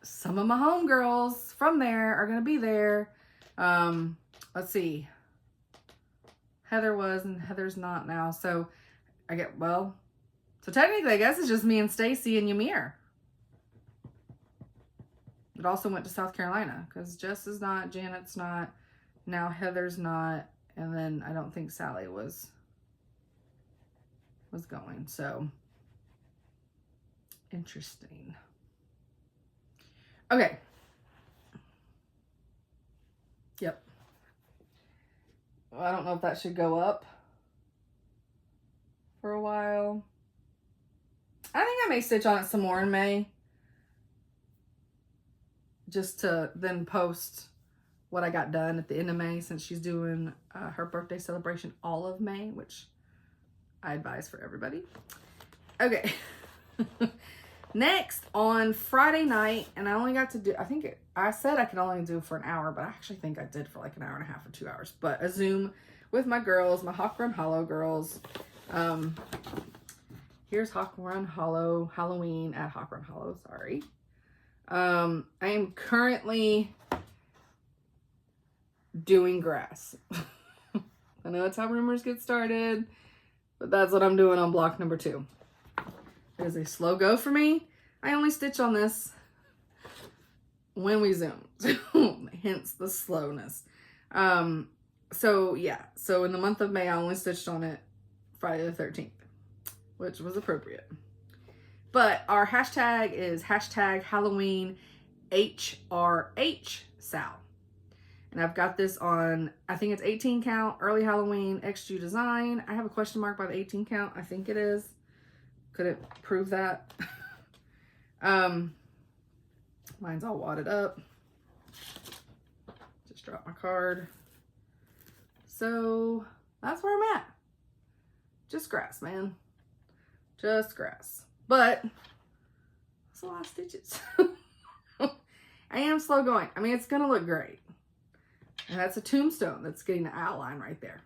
some of my homegirls from there are going to be there. Let's see. Heather was, and Heather's not now. So so technically I guess it's just me and Stacy and Ymir. It also went to South Carolina because Jess is not, Janet's not, now Heather's not, and then I don't think Sally was going. So interesting. Okay. Yep. Well, I don't know if that should go up for a while. I think I may stitch on it some more in May. Just to then post what I got done at the end of May, since she's doing her birthday celebration all of May, which I advise for everybody. Okay. Next, on Friday night, and I only got to do, I said I could only do for an hour, but I actually think I did for like an hour and a half or 2 hours, but a Zoom with my girls, my Hawk Run Hollow girls. Here's Hawk Run Hollow, Halloween at Hawk Run Hollow, sorry. I am currently doing grass. I know that's how rumors get started, but that's what I'm doing on block number 2. It is a slow go for me. I only stitch on this when we zoomed. Hence the slowness. So yeah, so in the month of May, I only stitched on it Friday the 13th, which was appropriate. But our hashtag is hashtag Halloween HRH Sal. And I've got this on, I think it's 18 count, early Halloween, XG design. I have a question mark by the 18 count. I think it is. Couldn't prove that. Mine's all wadded up. Just dropped my card. So that's where I'm at. Just grass, man. Just grass. But that's a lot of stitches. I am slow going. I mean, it's gonna look great. And that's a tombstone that's getting the outline right there.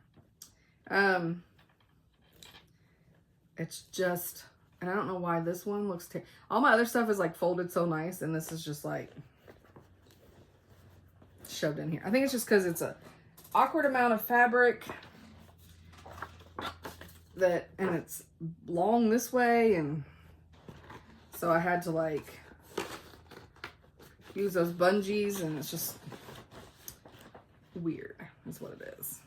It's just, and I don't know why this one looks, all my other stuff is like folded so nice, and this is just like shoved in here. I think it's just because it's a awkward amount of fabric that, and it's long this way, and so I had to like use those bungees, and it's just weird is what it is.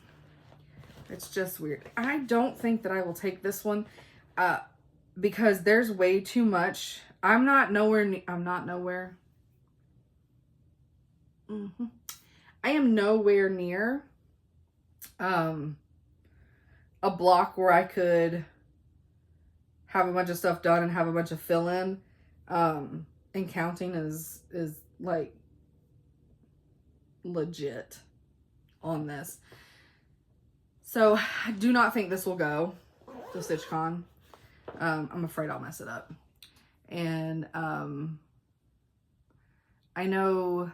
It's just weird. I don't think that I will take this one because there's way too much. I'm not nowhere. I am nowhere near a block where I could have a bunch of stuff done and have a bunch of fill in. And counting is like legit on this. So I do not think this will go to StitchCon. I'm afraid I'll mess it up. And I know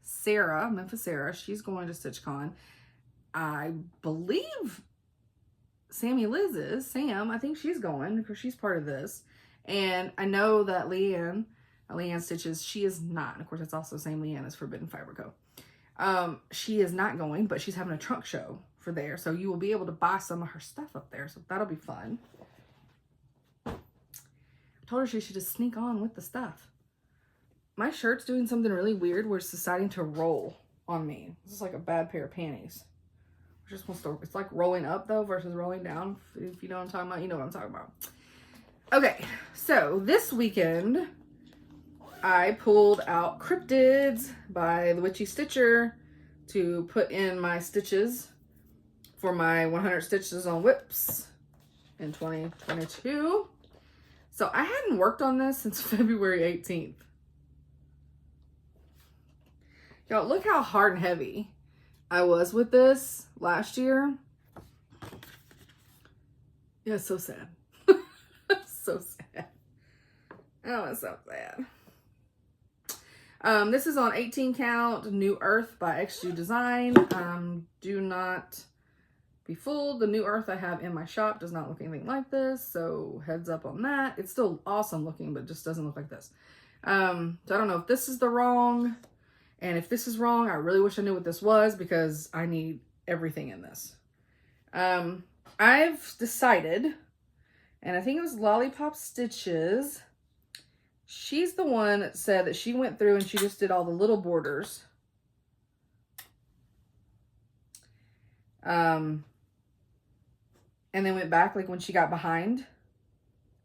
Sarah, Memphis Sarah, she's going to StitchCon. I believe Sammy Liz is. Sam, I think she's going because she's part of this. And I know that Leanne Stitches, she is not. And of course, it's also the same Leanne as Forbidden Fiber Co. She is not going, but she's having a trunk show for there. So you will be able to buy some of her stuff up there. So that'll be fun. I told her she should just sneak on with the stuff. My shirt's doing something really weird where it's deciding to roll on me. This is like a bad pair of panties. Just wants to, it's like rolling up though versus rolling down. If you know what I'm talking about, you know what I'm talking about. Okay, so this weekend I pulled out Cryptids by the Witchy Stitcher to put in my stitches for my 100 stitches on whips in 2022. So I hadn't worked on this since February 18th. Y'all, look how hard and heavy I was with this last year. Yeah, it's so sad. So sad. Oh, it's so sad. This is on 18 count, New Earth by XG Design. Do not be fooled. The New Earth I have in my shop does not look anything like this, so heads up on that. It's still awesome looking, but just doesn't look like this. So I don't know if this is the wrong, and if this is wrong, I really wish I knew what this was because I need everything in this. I've decided, and I think it was Lollipop Stitches. She's the one that said that she went through and she just did all the little borders. And then went back like when she got behind.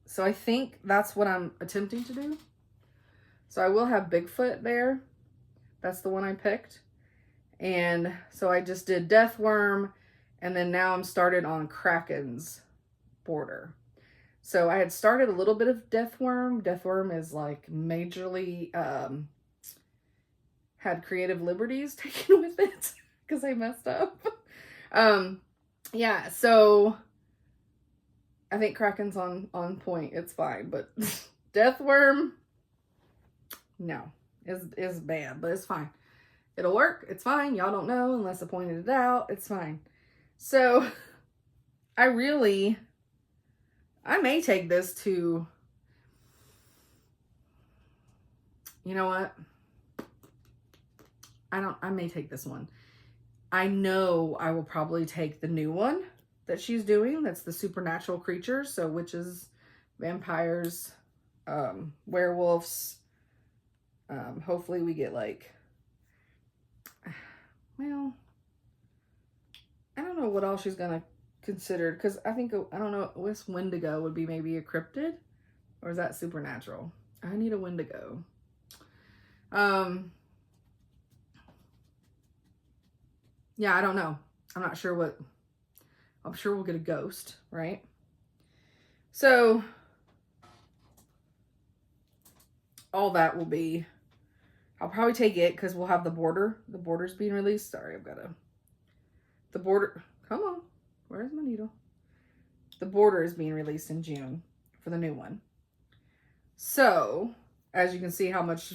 So I think that's what I'm attempting to do. So I will have Bigfoot there. That's the one I picked. And so I just did Deathworm, and then now I'm started on Kraken's border. So I had started a little bit of Deathworm. Deathworm is like majorly had creative liberties taken with it because I messed up. Yeah, so I think Kraken's on point. It's fine, but Deathworm, no, is bad, but it's fine. It'll work. It's fine. Y'all don't know unless I pointed it out. It's fine. So I may take this to, you know what? I may take this one. I know I will probably take the new one that she's doing. That's the supernatural creatures. So witches, vampires, werewolves, Hopefully we get like, well, I don't know what else she's gonna consider, because I think, I don't know, this Wendigo would be maybe a cryptid, or is that supernatural? I need a Wendigo. Yeah, I don't know. I'm not sure what, I'm sure we'll get a ghost, right? So all that will be, I'll probably take it because we'll have the border. The border's being released. Sorry, I've got the border. Come on. Where's my needle? The border is being released in June for the new one. So, as you can see how much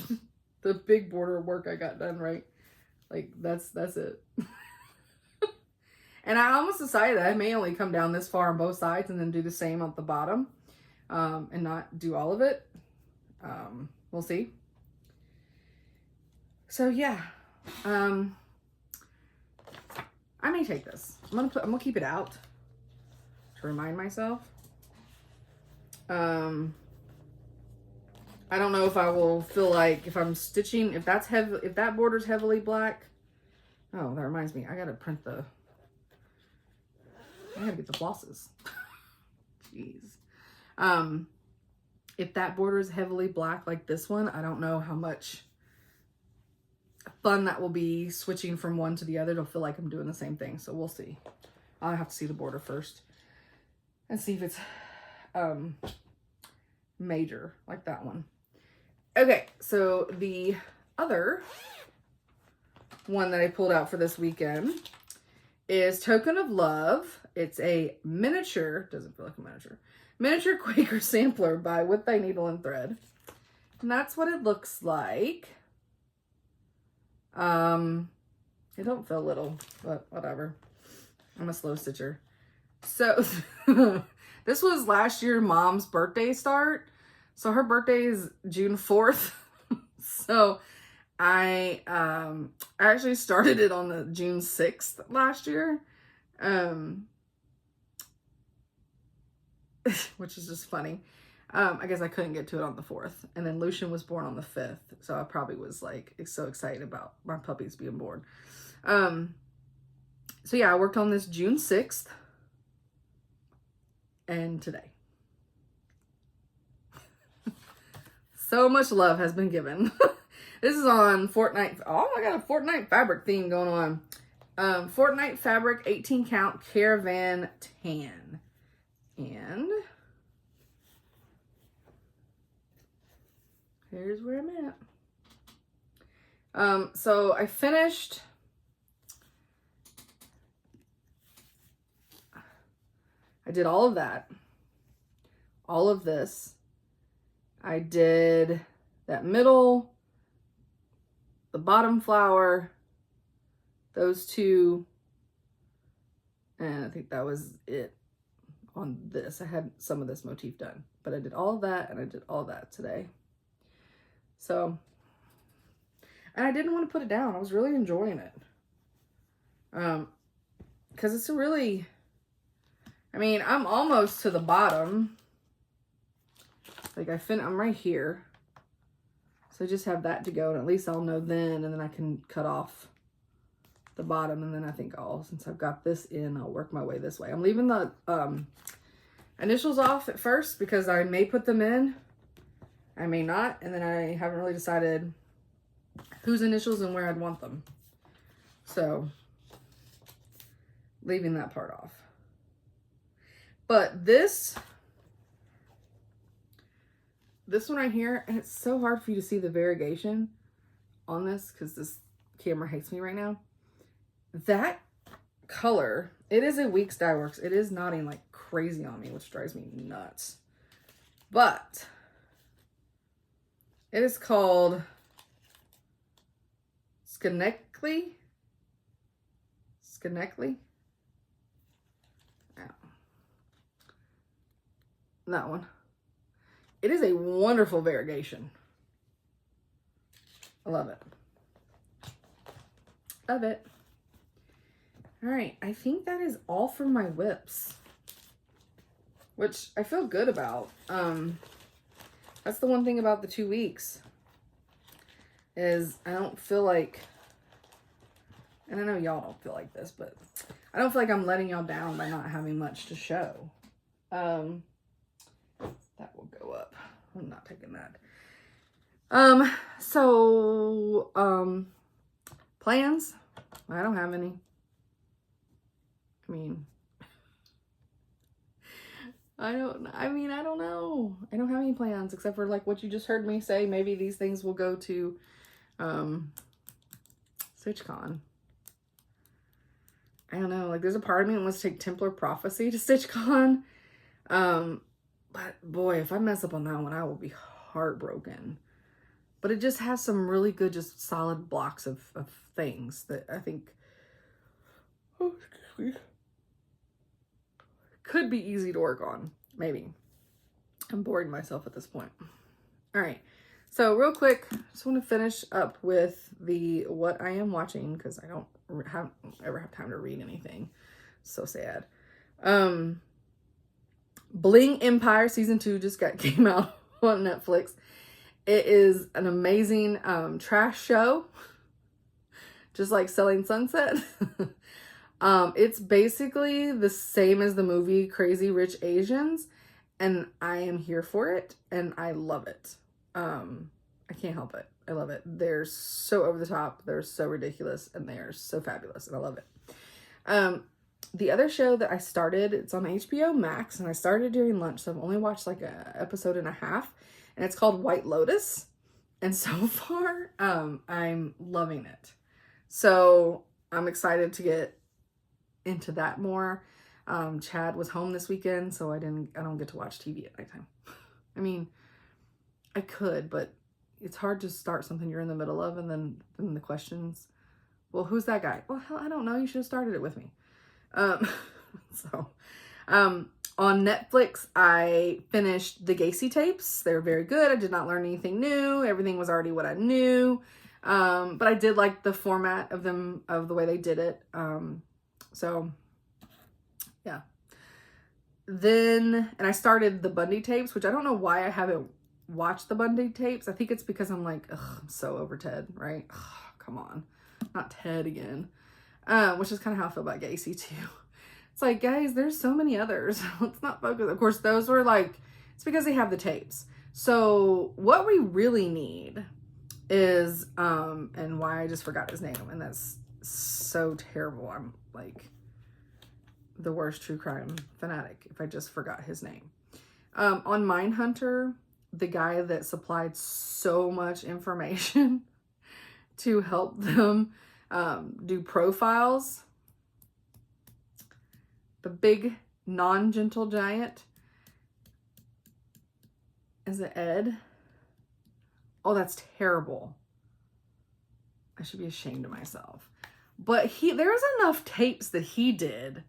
the big border work I got done, right? Like, that's it. And I almost decided that I may only come down this far on both sides and then do the same at the bottom, and not do all of it. We'll see. So yeah, I may take this. I'm gonna keep it out to remind myself. I don't know if I will feel like, if I'm stitching, if that border's heavily black. Oh, that reminds me, I gotta get the flosses. Jeez. If that border is heavily black like this one, I don't know how much fun that will be switching from one to the other. It'll feel like I'm doing the same thing. So we'll see. I'll have to see the border first and see if it's major like that one. Okay, so the other one that I pulled out for this weekend is Token of Love. It's a miniature, doesn't feel like a miniature Quaker sampler by With Thy Needle and Thread. And that's what it looks like. It don't feel little, but whatever. I'm a slow stitcher. So this was last year Mom's birthday start. So her birthday is June 4th. So I actually started it on the June 6th last year. Which is just funny. I guess I couldn't get to it on the 4th. And then Lucian was born on the 5th. So I probably was like so excited about my puppies being born. So yeah, I worked on this June 6th. And today. So much love has been given. This is on Fortnite. Oh, I got a Fortnite fabric theme going on. Fortnite fabric 18 count caravan tan. And here's where I'm at. So I finished. I did all of that. All of this. I did that middle, the bottom flower, those two, and I think that was it on this. I had some of this motif done, but I did all of that and I did all that today. So, and I didn't want to put it down. I was really enjoying it. Because it's a really, I mean, I'm almost to the bottom. Like I'm right here. So I just have that to go, and at least I'll know then, and then I can cut off the bottom, and then I think since I've got this in, I'll work my way this way. I'm leaving the initials off at first because I may put them in, I may not, and then I haven't really decided whose initials and where I'd want them. So leaving that part off. But this one right here, and it's so hard for you to see the variegation on this because this camera hates me right now. That color, it is a Weeks Dye Works. It is knotting like crazy on me, which drives me nuts. But it is called Schenectady. Oh. That one. It is a wonderful variegation. I love it. Love it. All right, I think that is all for my whips, which I feel good about. That's the one thing about the 2 weeks. is I don't feel like, and I know y'all don't feel like this, but I don't feel like I'm letting y'all down by not having much to show. That will go up. I'm not taking that. Plans? I don't have any. I mean, I don't know. I don't have any plans except for like what you just heard me say. Maybe these things will go to, StitchCon. I don't know. Like, there's a part of me that wants to take Templar Prophecy to StitchCon. But boy, if I mess up on that one, I will be heartbroken. But it just has some really good, just solid blocks of things that I think could be easy to work on. Maybe. I'm boring myself at this point. All right. So real quick, just want to finish up with the what I am watching because I don't ever have time to read anything. So sad. Bling Empire season 2 just came out on Netflix. It is an amazing trash show, just like Selling Sunset. It's basically the same as the movie Crazy Rich Asians, and I am here for it, and I love it. I can't help it. I love it. They're so over the top. They're so ridiculous, and they are so fabulous, and I love it. The other show that I started, it's on HBO Max, and I started during lunch, so I've only watched like an episode and a half, and it's called White Lotus. And so far, I'm loving it. So I'm excited to get into that more. Chad was home this weekend, so I don't get to watch TV at nighttime. I mean, I could, but it's hard to start something you're in the middle of, and then the questions, well, who's that guy? Well, hell, I don't know. You should have started it with me. On Netflix, I finished the Gacy tapes. They're very good. I did not learn anything new. Everything was already what I knew. But I did like the format of them, of the way they did it. So yeah. And I started the Bundy tapes, which I don't know why I haven't watched the Bundy tapes. I think it's because I'm like, ugh, I'm so over Ted, right? Ugh, come on, not Ted again. Which is kind of how I feel about Gacy too. It's like, guys, there's so many others. Let's not focus. Of course, those were like, it's because they have the tapes. So what we really need is, and why I just forgot his name, and that's so terrible. I'm like the worst true crime fanatic if I just forgot his name. On Mindhunter, the guy that supplied so much information to help them do profiles, the big non-gentle giant, is it Ed? Oh, that's terrible. I should be ashamed of myself. But there's enough tapes that he did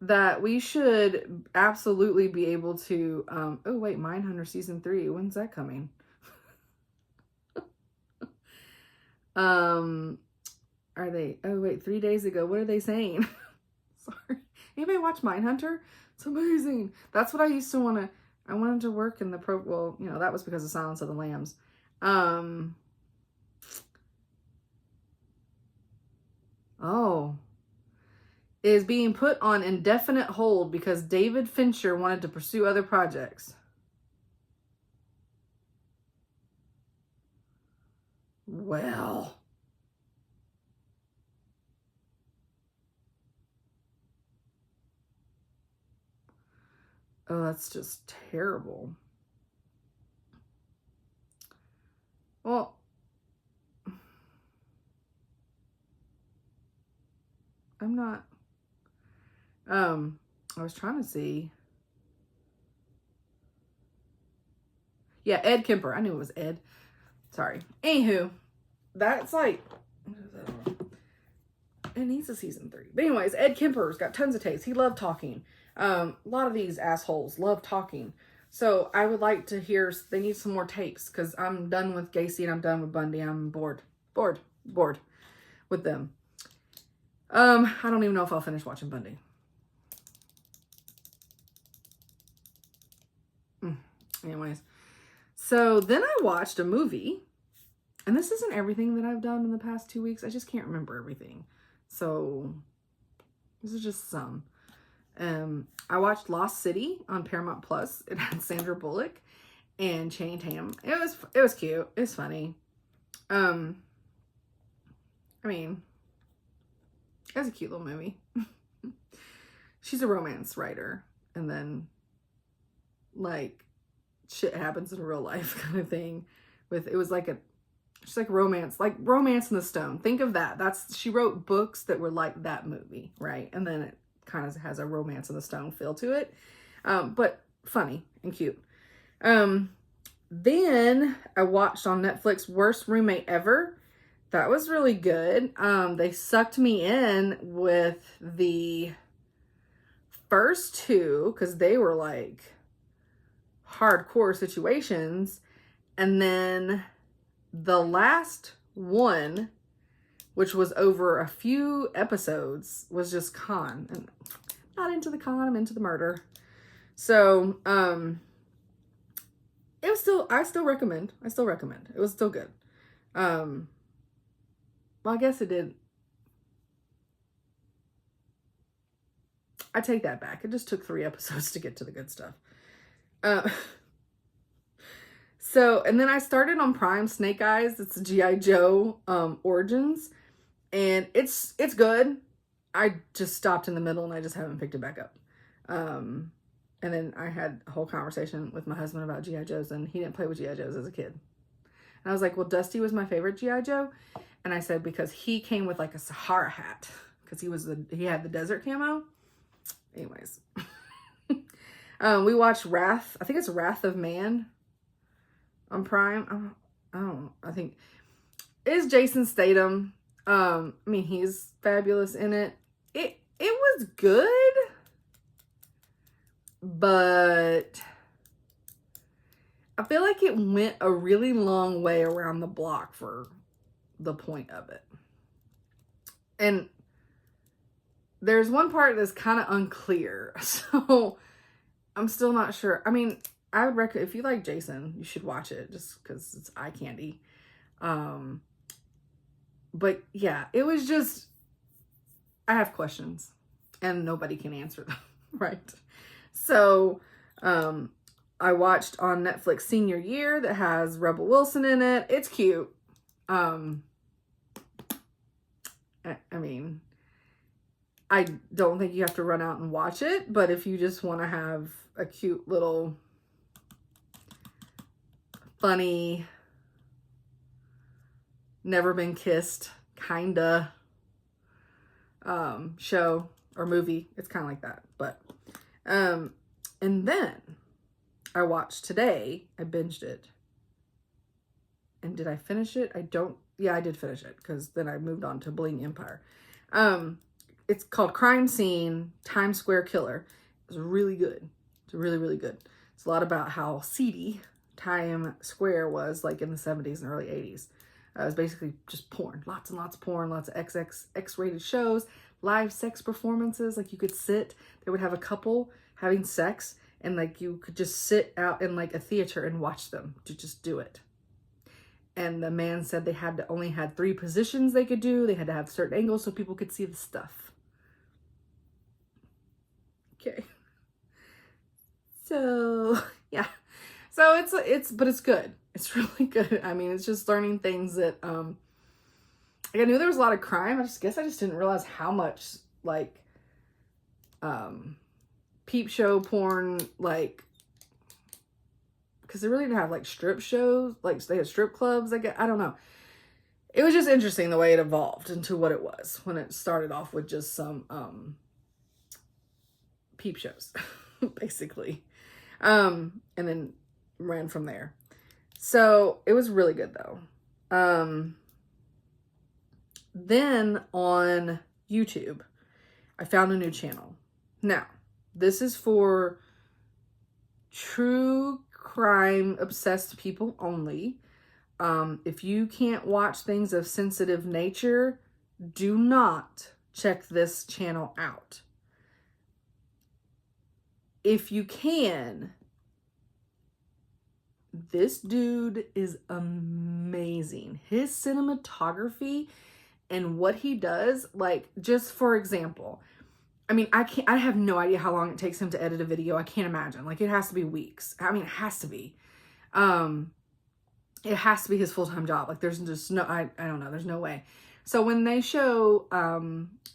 that we should absolutely be able to, oh wait, Mindhunter season 3, when's that coming? Are they, oh wait, 3 days ago, what are they saying? Sorry. Anybody watch Mindhunter? It's amazing. That's what I used to want to, I wanted to work in the well, you know, that was because of Silence of the Lambs. Is being put on indefinite hold because David Fincher wanted to pursue other projects. Well. Oh, that's just terrible. Well, I'm not, I was trying to see. Yeah, Ed Kemper. I knew it was Ed. Sorry. Anywho, that's like, it needs a season 3. But anyways, Ed Kemper's got tons of tapes. He loved talking. A lot of these assholes love talking. So I would like to hear, they need some more tapes because I'm done with Gacy and I'm done with Bundy. I'm bored with them. I don't even know if I'll finish watching Bundy. Anyways, So then I watched a movie, and this isn't everything that I've done in the past 2 weeks. I just can't remember everything. So this is just some. I watched Lost City on Paramount Plus. It had Sandra Bullock and Channing Tatum. It was cute. It was funny. I mean, it was a cute little movie. She's a romance writer, and then like shit happens in real life kind of thing. It was like she's like romance in the Stone. Think of that. She wrote books that were like that movie, right? And then it kind of has a Romance in the Stone feel to it, but funny and cute. Then I watched on Netflix Worst Roommate Ever. That was really good. They sucked me in with the first two because they were like hardcore situations, and then the last one, which was over a few episodes, was just con. And not into the con, I'm into the murder. So it was still, I still recommend. It was still good. Well, I guess it did. I take that back. It just took 3 episodes to get to the good stuff. So, and then I started on Prime Snake Eyes. It's G.I. Joe Origins. And it's good. I just stopped in the middle and I just haven't picked it back up. And then I had a whole conversation with my husband about G.I. Joes, and he didn't play with G.I. Joes as a kid. And I was like, well, Dusty was my favorite G.I. Joe. And I said, because he came with like a Sahara hat, because he had the desert camo. Anyways. We watched Wrath. I think it's Wrath of Man on Prime. I think it's Jason Statham. I mean, he's fabulous in it. It was good, but I feel like it went a really long way around the block for the point of it. And there's one part that's kind of unclear, so I'm still not sure. I mean, I would recommend, if you like Jason, you should watch it just because it's eye candy. But yeah, it was just, I have questions and nobody can answer them, right? So, I watched on Netflix Senior Year that has Rebel Wilson in it. It's cute. I mean, I don't think you have to run out and watch it, but if you just want to have a cute little funny, never been kissed kinda show or movie, it's kind of like that. But and then I watched today, I binged it. And did I finish it? Yeah, I did finish it, because then I moved on to Bling Empire. It's called Crime Scene Times Square Killer. It's really good. It's really, really good. It's a lot about how seedy Times Square was like in the 70s and early 80s. It was basically just porn. Lots and lots of porn, lots of X-rated shows, live sex performances. Like you could sit, they would have a couple having sex, and like you could just sit out in like a theater and watch them to just do it. And the man said they only had 3 positions they could do. They had to have certain angles so people could see the stuff. Okay. So, yeah. So but it's good. It's really good. I mean, it's just learning things that, like I knew there was a lot of crime. I guess I just didn't realize how much, like, peep show porn, like, because they really didn't have, like, strip shows. Like, they had strip clubs, I don't know. It was just interesting the way it evolved into what it was when it started off with just some, peep shows, basically. And then ran from there. So it was really good though. Then on YouTube, I found a new channel. Now, this is for true crime obsessed people only. If you can't watch things of sensitive nature, do not check this channel out. If you can, this dude is amazing. His cinematography and what he does, like, just for example, I mean, I have no idea how long it takes him to edit a video. I can't imagine. Like, it has to be weeks. I mean, it has to be. It has to be his full-time job. Like, there's just no, I don't know. There's no way. So when they show,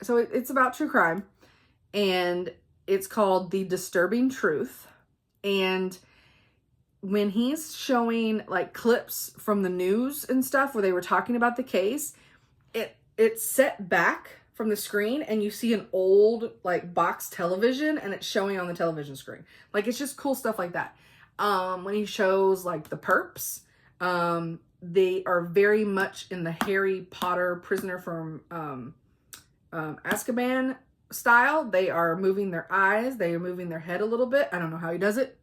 so it's about true crime, and it's called The Disturbing Truth. And when he's showing like clips from the news and stuff where they were talking about the case, it's set back from the screen and you see an old like box television and it's showing on the television screen. Like, it's just cool stuff like that. When he shows like the perps, they are very much in the Harry Potter prisoner from Azkaban style. They are moving their eyes. They are moving their head a little bit. I don't know how he does it.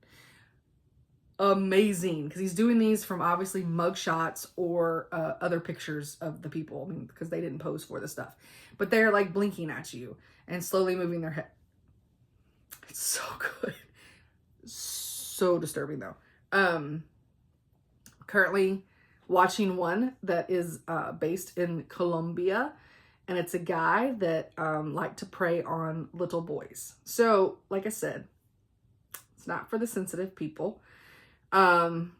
Amazing, because he's doing these from obviously mug shots or other pictures of the people. I mean, because they didn't pose for the stuff, but they're like blinking at you and slowly moving their head. It's so good. So disturbing though. Currently watching one that is based in Colombia, and it's a guy that liked to prey on little boys. So like I said, it's not for the sensitive people. But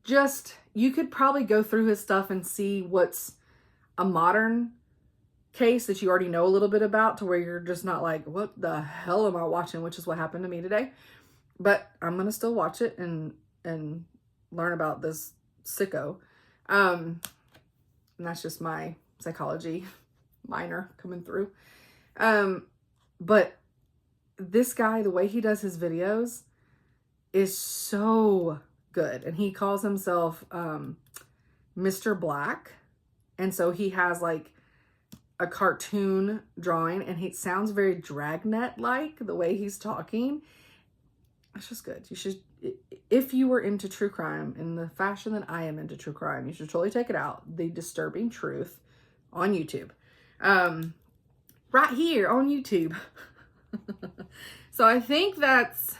just, you could probably go through his stuff and see what's a modern case that you already know a little bit about, to where you're just not like, what the hell am I watching? Which is what happened to me today. But I'm going to still watch it and learn about this sicko. And that's just my psychology minor coming through. But this guy, the way he does his videos is so good. And he calls himself Mr. Black. And so he has like a cartoon drawing, and he sounds very Dragnet-like the way he's talking. It's just good. You should, if you were into true crime in the fashion that I am into true crime, you should totally check it out. The Disturbing Truth on YouTube. Right here on YouTube. So I think that's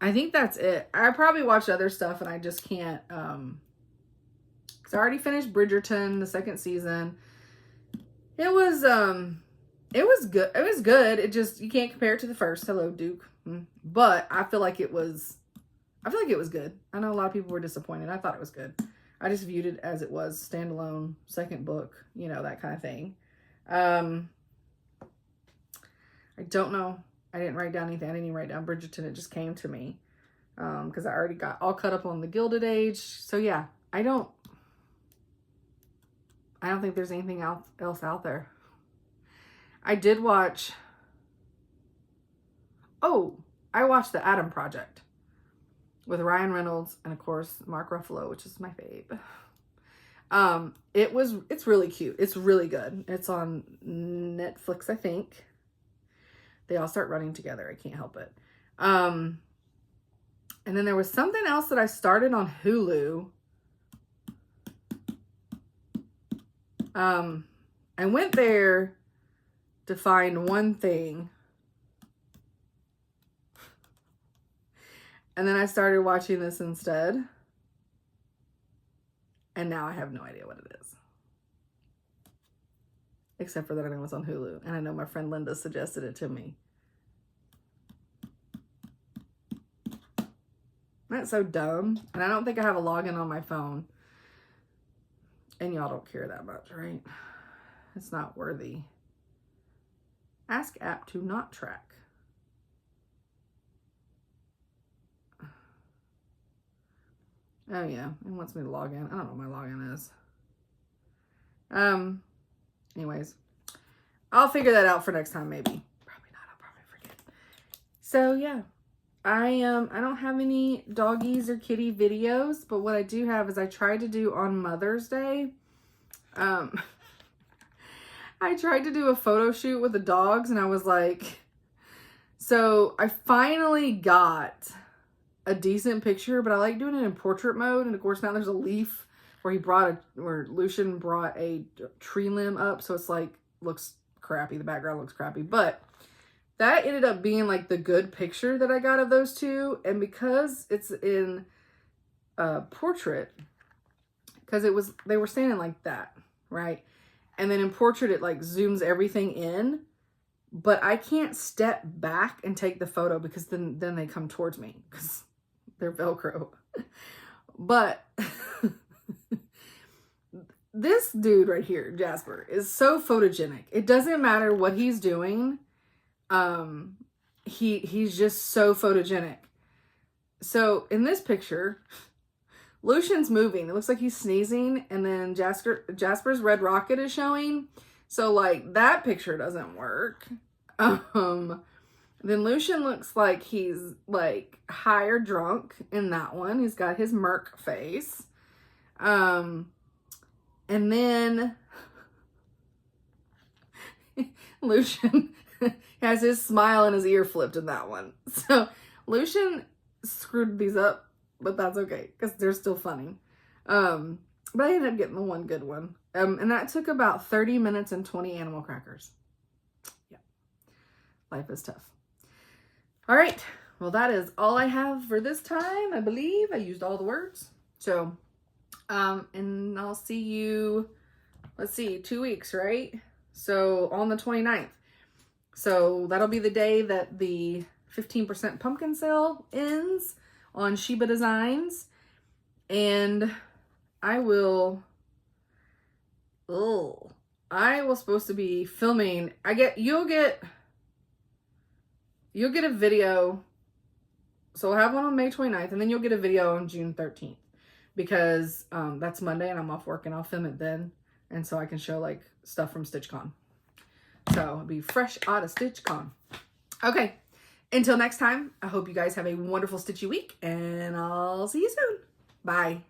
it. I probably watched other stuff and I just can't, because I already finished Bridgerton, the second season. It was good. It was good. It just, you can't compare it to the first. Hello, Duke. But I feel like it was good. I know a lot of people were disappointed. I thought it was good. I just viewed it as it was, standalone, second book, you know, that kind of thing. I don't know. I didn't write down anything. I didn't even write down Bridgerton. It just came to me. Because I already got all cut up on the Gilded Age. So yeah, I don't think there's anything else out there. I did watch, I watched The Adam Project with Ryan Reynolds and of course Mark Ruffalo, which is my fave. It's really cute. It's really good. It's on Netflix, I think. They all start running together. I can't help it. And then there was something else that I started on Hulu. I went there to find one thing. And then I started watching this instead. And now I have no idea what it is. Except for that I know it's on Hulu. And I know my friend Linda suggested it to me. That's so dumb. And I don't think I have a login on my phone. And y'all don't care that much, right? It's not worthy. Ask app to not track. Oh yeah, it wants me to log in. I don't know what my login is. Anyways, I'll figure that out for next time, maybe. Probably not. I'll probably forget. So yeah, I don't have any doggies or kitty videos, but what I do have is I tried to do on Mother's Day. I tried to do a photo shoot with the dogs, and I was like, so I finally got a decent picture, but I like doing it in portrait mode. And of course now there's a leaf where Lucian brought a tree limb up. So it's like, looks crappy. The background looks crappy, but that ended up being like the good picture that I got of those two. And because it's in a portrait, because they were standing like that, right? And then in portrait, it like zooms everything in, but I can't step back and take the photo because then they come towards me because they're Velcro. But this dude right here, Jasper, is so photogenic. It doesn't matter what he's doing. He's just so photogenic. So in this picture, Lucian's moving. It looks like he's sneezing, and then Jasper's red rocket is showing. So like that picture doesn't work. Then Lucian looks like he's like high or drunk in that one. He's got his Merc face. And then Lucian has his smile and his ear flipped in that one. So Lucian screwed these up, but that's okay because they're still funny. But I ended up getting the one good one. And that took about 30 minutes and 20 animal crackers. Yeah. Life is tough. All right. Well, that is all I have for this time. I believe I used all the words. So, and I'll see you, let's see, 2 weeks, right? So on the 29th. So that'll be the day that the 15% pumpkin sale ends on Shiba Designs. And I was supposed to be filming. You'll get a video. So I'll have one on May 29th, and then you'll get a video on June 13th because that's Monday and I'm off work, and I'll film it then. And so I can show like stuff from StitchCon. So it'll be fresh out of StitchCon. Okay. Until next time, I hope you guys have a wonderful stitchy week, and I'll see you soon. Bye.